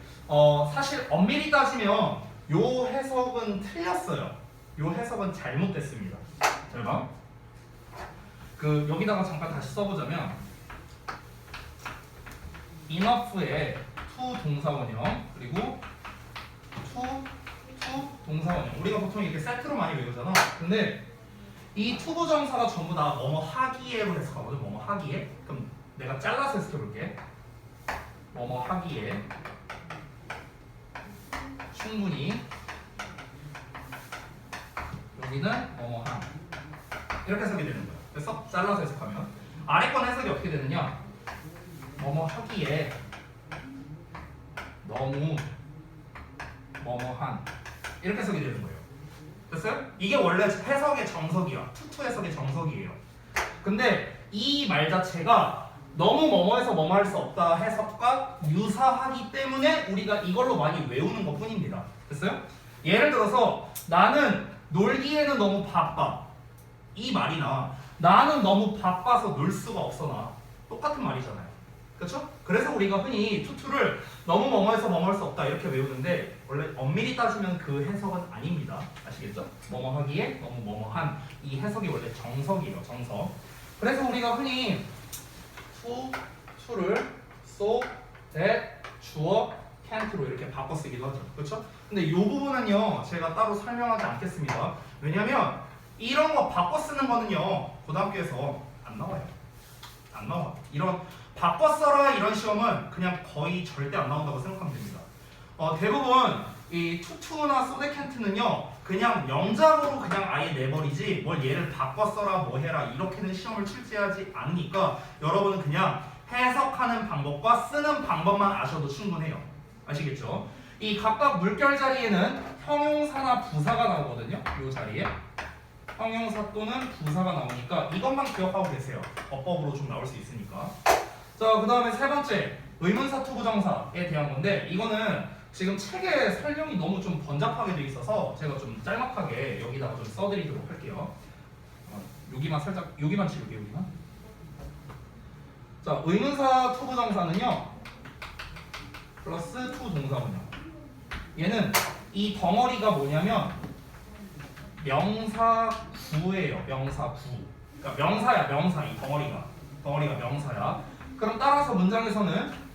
사실 엄밀히 따지면 요 해석은 틀렸어요. 요 해석은 잘못됐습니다. 잘 봐. 그 여기다가 잠깐 다시 써보자면 enough의 to 동사원형 그리고 to 동사원형 우리가 보통 이렇게 세트로 많이 외우잖아. 근데 이 투부정사가 전부 다 뭐뭐 하기에로 해석하거든. 뭐뭐 하기에. 그럼 내가 잘라서 해석해볼게. 뭐뭐 하기에 충분히 여기는 뭐뭐 함 이렇게 해석이 되는 거야. 그래서 잘라서 해석하면 아래 건 해석이 어떻게 되느냐? 뭐뭐 하기에 너무 뭐뭐한 이렇게 해석이 되는 거예요. 됐어요? 이게 원래 해석의 정석이야. 투투 해석의 정석이에요. 근데 이 말 자체가 너무 뭐뭐해서 뭐뭐 할 수 없다 해석과 유사하기 때문에 우리가 이걸로 많이 외우는 것 뿐입니다. 됐어요? 예를 들어서 나는 놀기에는 너무 바빠. 이 말이나 나는 너무 바빠서 놀 수가 없어 나. 똑같은 말이잖아요. 그렇죠? 그래서 우리가 흔히 투투를 너무 뭐뭐해서 뭐뭐 할 수 없다 이렇게 외우는데 원래 엄밀히 따지면 그 해석은 아닙니다. 아시겠죠? 뭐뭐 하기에 너무 뭐뭐한 이 해석이 원래 정석이에요. 정석. 그래서 우리가 흔히 to를 so, that, 주어, can't로 이렇게 바꿔 쓰기도 하죠. 그렇죠? 근데 이 부분은요 제가 따로 설명하지 않겠습니다. 왜냐면 이런 거 바꿔 쓰는 거는요 고등학교에서 안 나와요. 안 나와. 이런 바꿔 써라 이런 시험은 그냥 거의 절대 안 나온다고 생각하면 됩니다. 대부분 이 투투나 소데캔트는요 그냥 명작으로 그냥 아예 내버리지 뭘 얘를 바꿔 써라 뭐 해라 이렇게는 시험을 출제하지 않으니까 여러분은 그냥 해석하는 방법과 쓰는 방법만 아셔도 충분해요. 아시겠죠? 이 각각 물결 자리에는 형용사나 부사가 나오거든요. 이 자리에 형용사 또는 부사가 나오니까 이것만 기억하고 계세요. 어법으로 좀 나올 수 있으니까. 자, 그 다음에 세 번째 의문사 투부정사에 대한 건데 이거는 지금 책에 설명이 너무 좀 번잡하게 돼 있어서 제가 좀 짤막하게 여기다가 좀 써드리도록 할게요. 여기만 살짝 여기만 지울게요. 여기만. 자, 의문사 투부정사는요 플러스 투 동사원형. 얘는 이 덩어리가 뭐냐면 명사구예요. 명사구. 그러니까 명사야 명사. 이 덩어리가 명사야. 그럼 따라서 문장에서는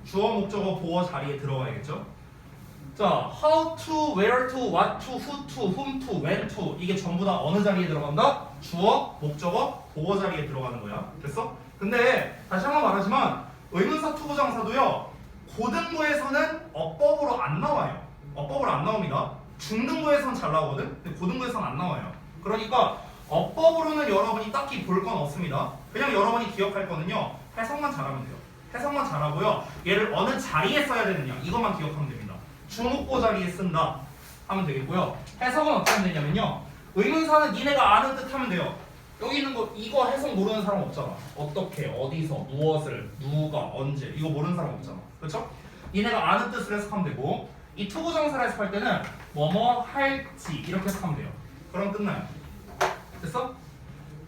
주어, 목적어, 보어 자리에 들어가야겠죠? 자, how to, where to, what to, who to, whom to, when to 이게 전부 다 어느 자리에 들어간다? 주어, 목적어, 보어 자리에 들어가는 거야. 됐어? 근데 다시 한번 말하지만 의문사 투부정사도요 고등부에서는 어법으로 안 나와요. 어법으로 안 나옵니다. 중등부에서는 잘 나오거든? 근데 고등부에서는 안 나와요. 그러니까 어법으로는 여러분이 딱히 볼 건 없습니다. 그냥 여러분이 기억할 거는요 해석만 잘하면 돼요. 해석만 잘하고요 얘를 어느 자리에 써야 되느냐 이것만 기억하면 됩니다. 주목보 자리에 쓴다 하면 되겠고요. 해석은 어떻게 하면 되냐면요 의문사는 니네가 아는 뜻 하면 돼요. 여기 있는 거 이거 해석 모르는 사람 없잖아. 어떻게, 어디서, 무엇을, 누가, 언제 이거 모르는 사람 없잖아. 그렇죠? 니네가 아는 뜻을 해석하면 되고 이 투부정사를 해석할 때는 뭐뭐 할지 이렇게 해석하면 돼요. 그럼 끝나요. 됐어?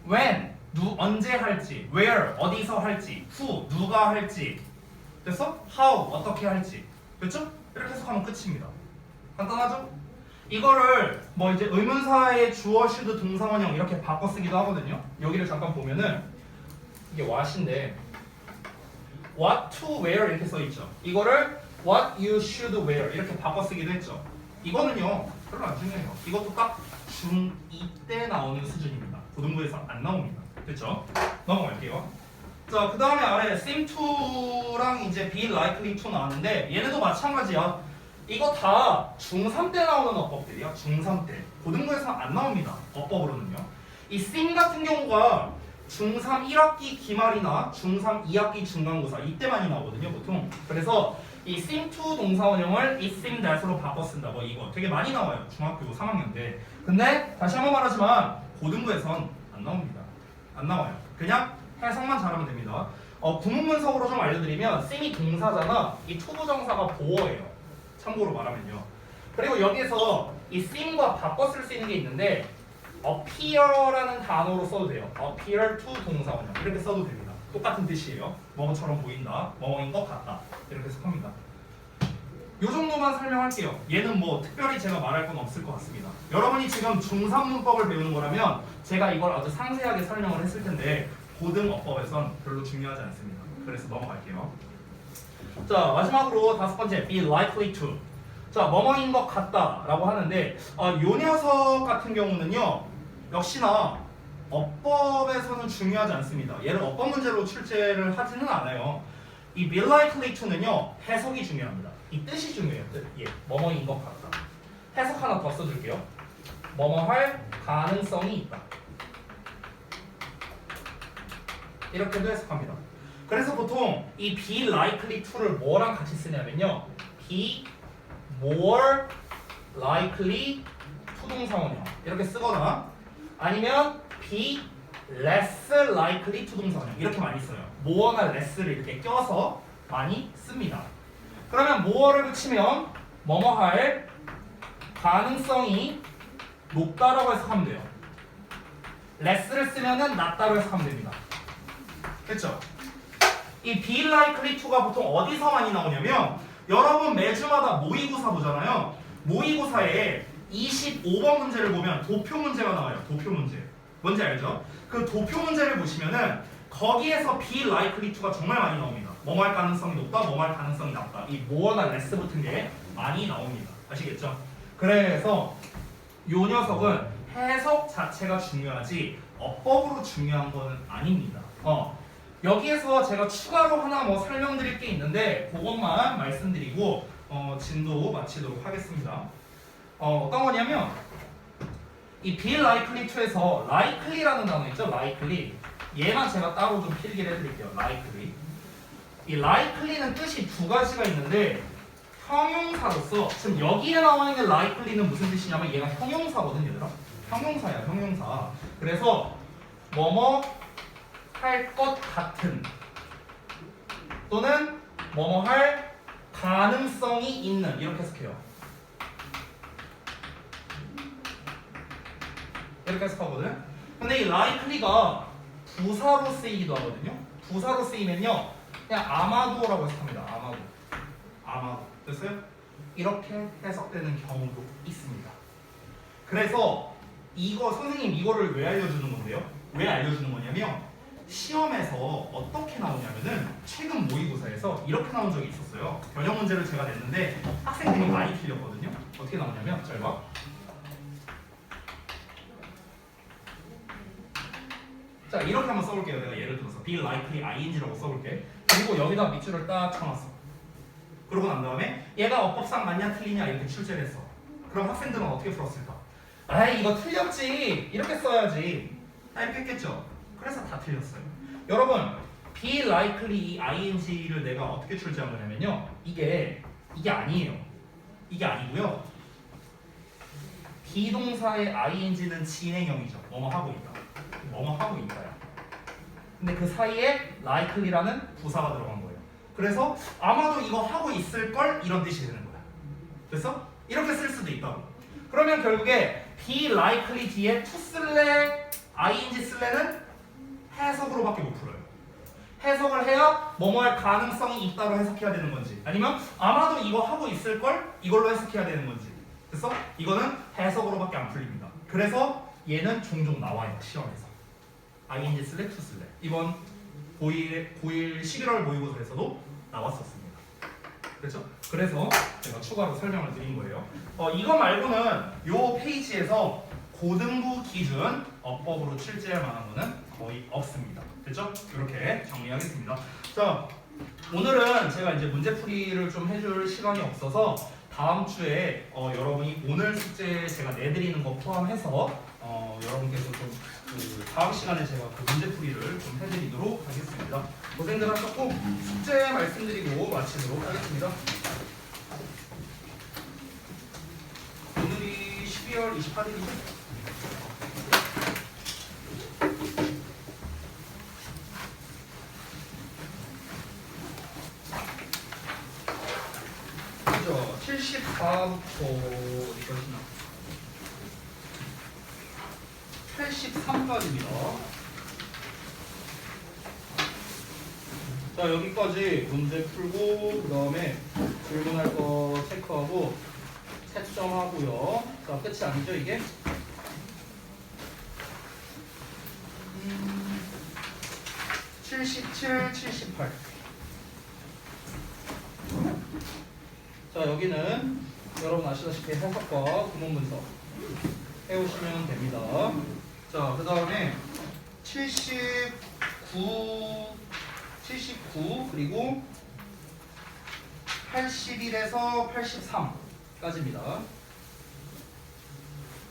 when 언제 할지, where 어디서 할지, who 누가 할지, 됐어? how 어떻게 할지, 됐죠? 이렇게 해석하면 끝입니다. 간단하죠? 이거를 뭐 이제 의문사의 주어, should, 동사원형 이렇게 바꿔 쓰기도 하거든요. 여기를 잠깐 보면은 이게 what인데 what to wear 이렇게 써 있죠. 이거를 what you should wear 이렇게 바꿔 쓰기도 했죠. 이거는요 별로 안 중요해요. 이것도 딱 중2 때 나오는 수준입니다. 고등부에서 안 나옵니다. 됐죠? 넘어갈게요. 자, 그 다음에 아래 sim2랑 이제 be likely to 나왔는데 얘네도 마찬가지야. 이거 다 중3 때 나오는 어법들이야. 중3 때. 고등부에서 안 나옵니다. 어법으로는요. 이 sim 같은 경우가 중3 1학기 기말이나 중3 2학기 중간고사 이때 많이 나오거든요, 보통. 그래서 이 sim2 동사원형을 이 sim that으로 바꿔 쓴다고 이거 되게 많이 나와요. 중학교 3학년 때. 근데 다시 한번 말하지만 고등부에선 안 나옵니다. 안 나와요. 그냥 해석만 잘하면 됩니다. 구문문석으로 좀 알려드리면 sim이 동사잖아. 이 투부정사가 보어예요. 참고로 말하면요. 그리고 여기에서 이 sim과 바꿔 쓸 수 있는 게 있는데 appear라는 단어로 써도 돼요. appear to 동사원형 이렇게 써도 됩니다. 똑같은 뜻이에요. 뭐뭐처럼 보인다, 뭐뭐인 것 같다 이렇게 해석합니다. 요 정도만 설명할게요. 얘는 뭐 특별히 제가 말할 건 없을 것 같습니다. 여러분이 지금 중3 문법을 배우는 거라면 제가 이걸 아주 상세하게 설명을 했을 텐데 고등어법에선 별로 중요하지 않습니다. 그래서 넘어갈게요. 자, 마지막으로 5번째 be likely to. 자, 뭐뭐인 것 같다 라고 하는데 요 녀석 같은 경우는요 역시나 어법에서는 중요하지 않습니다. 얘를 어법 문제로 출제를 하지는 않아요. 이 be likely to는요 해석이 중요합니다. 이 뜻이 중요해요. 뜻. 예, 뭐뭐인 것 같다. 해석 하나 더 써줄게요. 뭐뭐 할 가능성이 있다. 이렇게도 해석합니다. 그래서 보통 이 be likely to를 뭐랑 같이 쓰냐면요 be more likely to 동사원형 이렇게 쓰거나 아니면 be less likely to 동사원형 이렇게 많이 써요. more나 less를 이렇게 껴서 많이 씁니다. 그러면 more를 붙이면 뭐뭐 할 가능성이 높다라고 해석하면 돼요. less를 쓰면은 낮다로 해석하면 됩니다. 됐죠? 이 be likely to가 보통 어디서 많이 나오냐면 여러분 매주마다 모의고사 보잖아요. 모의고사에 25번 문제를 보면 도표 문제가 나와요. 도표 문제. 뭔지 알죠? 그 도표 문제를 보시면은 거기에서 be likely to가 정말 많이 나옵니다. 뭐뭐 할 가능성이 높다, 뭐뭐 할 가능성이 낮다. 이 more나 less 붙은 게 많이 나옵니다. 아시겠죠? 그래서 요 녀석은 해석 자체가 중요하지 어법으로 중요한 거는 아닙니다. 여기에서 제가 추가로 하나 뭐 설명드릴 게 있는데 그것만 말씀드리고 진도 마치도록 하겠습니다. 어떤 거냐면 이 be likely to에서 likely라는 단어 있죠? likely 얘만 제가 따로 좀 필기를 해드릴게요. likely 이 likely는 뜻이 두 가지가 있는데 형용사로서 지금 여기에 나와 있는 likely는 무슨 뜻이냐면 얘가 형용사거든 얘들아. 형용사야 형용사. 그래서 뭐뭐 할 것 같은 또는 뭐뭐 할 가능성이 있는 이렇게 해석해요. 이렇게 해석하거든. 근데 이 likely가 부사로 쓰이기도 하거든요. 부사로 쓰이면요 그냥 아마도라고 해석합니다. 아마도 됐어요? 이렇게 해석되는 경우도 있습니다. 그래서 이거 선생님 이거를 왜 알려주는 건데요? 왜 알려주는 거냐면 시험에서 어떻게 나오냐면은 최근 모의고사에서 이렇게 나온 적이 있었어요. 변형 문제를 제가 냈는데 학생들이 많이 틀렸거든요. 어떻게 나오냐면 잘 봐. 자 이렇게 한번 써볼게요. 내가 예를 들어서 be likely ing라고 써볼게. 그리고 여기다 밑줄을 딱 쳐놨어. 그러고 난 다음에 얘가 어법상 맞냐 틀리냐 이렇게 출제를 했어. 그럼 학생들은 어떻게 풀었을까? 아이 이거 틀렸지 이렇게 써야지 이렇게 했겠죠. 그래서 다 틀렸어요. 여러분 be likely ing를 내가 어떻게 출제한 거냐면요 이게 아니에요. 이게 아니고요 비동사의 ing는 진행형이죠. 뭐뭐 하고 있다. 뭐뭐 하고 있다야. 근데 그 사이에 likely라는 부사가 들어간 거예요. 그래서 아마도 이거 하고 있을걸 이런 뜻이 되는 거야. 됐어? 이렇게 쓸 수도 있다고. 그러면 결국에 be likely 뒤에 to 쓸래 ing 쓸래는 해석으로밖에 못 풀어요. 해석을 해야 뭐뭐 할 가능성이 있다로 해석해야 되는 건지 아니면 아마도 이거 하고 있을걸 이걸로 해석해야 되는 건지 됐어? 이거는 해석으로밖에 안 풀립니다. 그래서 얘는 종종 나와요. 시험에서 ing 쓸래 to 쓸래 이번 고1 11월 모의고사에서도 나왔었습니다. 그렇죠? 그래서 제가 추가로 설명을 드린 거예요. 이거 말고는 요 페이지에서 고등부 기준 어법으로 출제할 만한 거는 거의 없습니다. 됐죠? 이렇게 정리하겠습니다. 자, 오늘은 제가 이제 문제풀이를 좀 해줄 시간이 없어서 다음 주에 여러분이 오늘 숙제 제가 내드리는 거 포함해서 여러분께서 좀 그 다음 시간에 제가 그 문제풀이를 좀 해드리도록 하겠습니다. 고생들 하셨고 숙제 말씀드리고 마치도록 하겠습니다. 오늘이 12월 28일이죠? 그죠? 74부터 어디까지나 83까지입니다. 자, 여기까지 문제 풀고 그 다음에 질문할 거 체크하고 채점하고요. 자, 끝이 아니죠 이게? 77, 78. 자, 여기는 여러분 아시다시피 해석과 구문 분석 해오시면 됩니다. 자, 그 다음에 79 그리고 81에서 83까지입니다.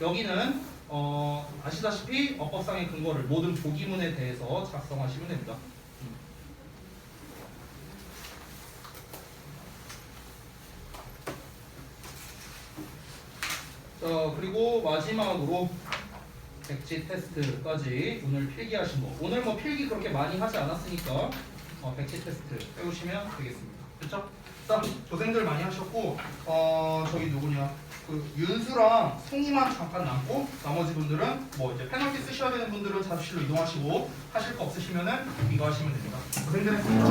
여기는 아시다시피 어법상의 근거를 모든 조기문에 대해서 작성하시면 됩니다. 자, 그리고 마지막으로 백지 테스트까지 오늘 필기하신 거. 오늘 뭐 필기 그렇게 많이 하지 않았으니까 백지 테스트 해오시면 되겠습니다. 그렇죠? 자, 고생들 많이 하셨고 저기 누구냐? 그 윤수랑 송이만 잠깐 남고 나머지 분들은 뭐 이제 페널티 쓰셔야 되는 분들은 자주실로 이동하시고 하실 거 없으시면은 이거 하시면 됩니다. 고생들 했습니다.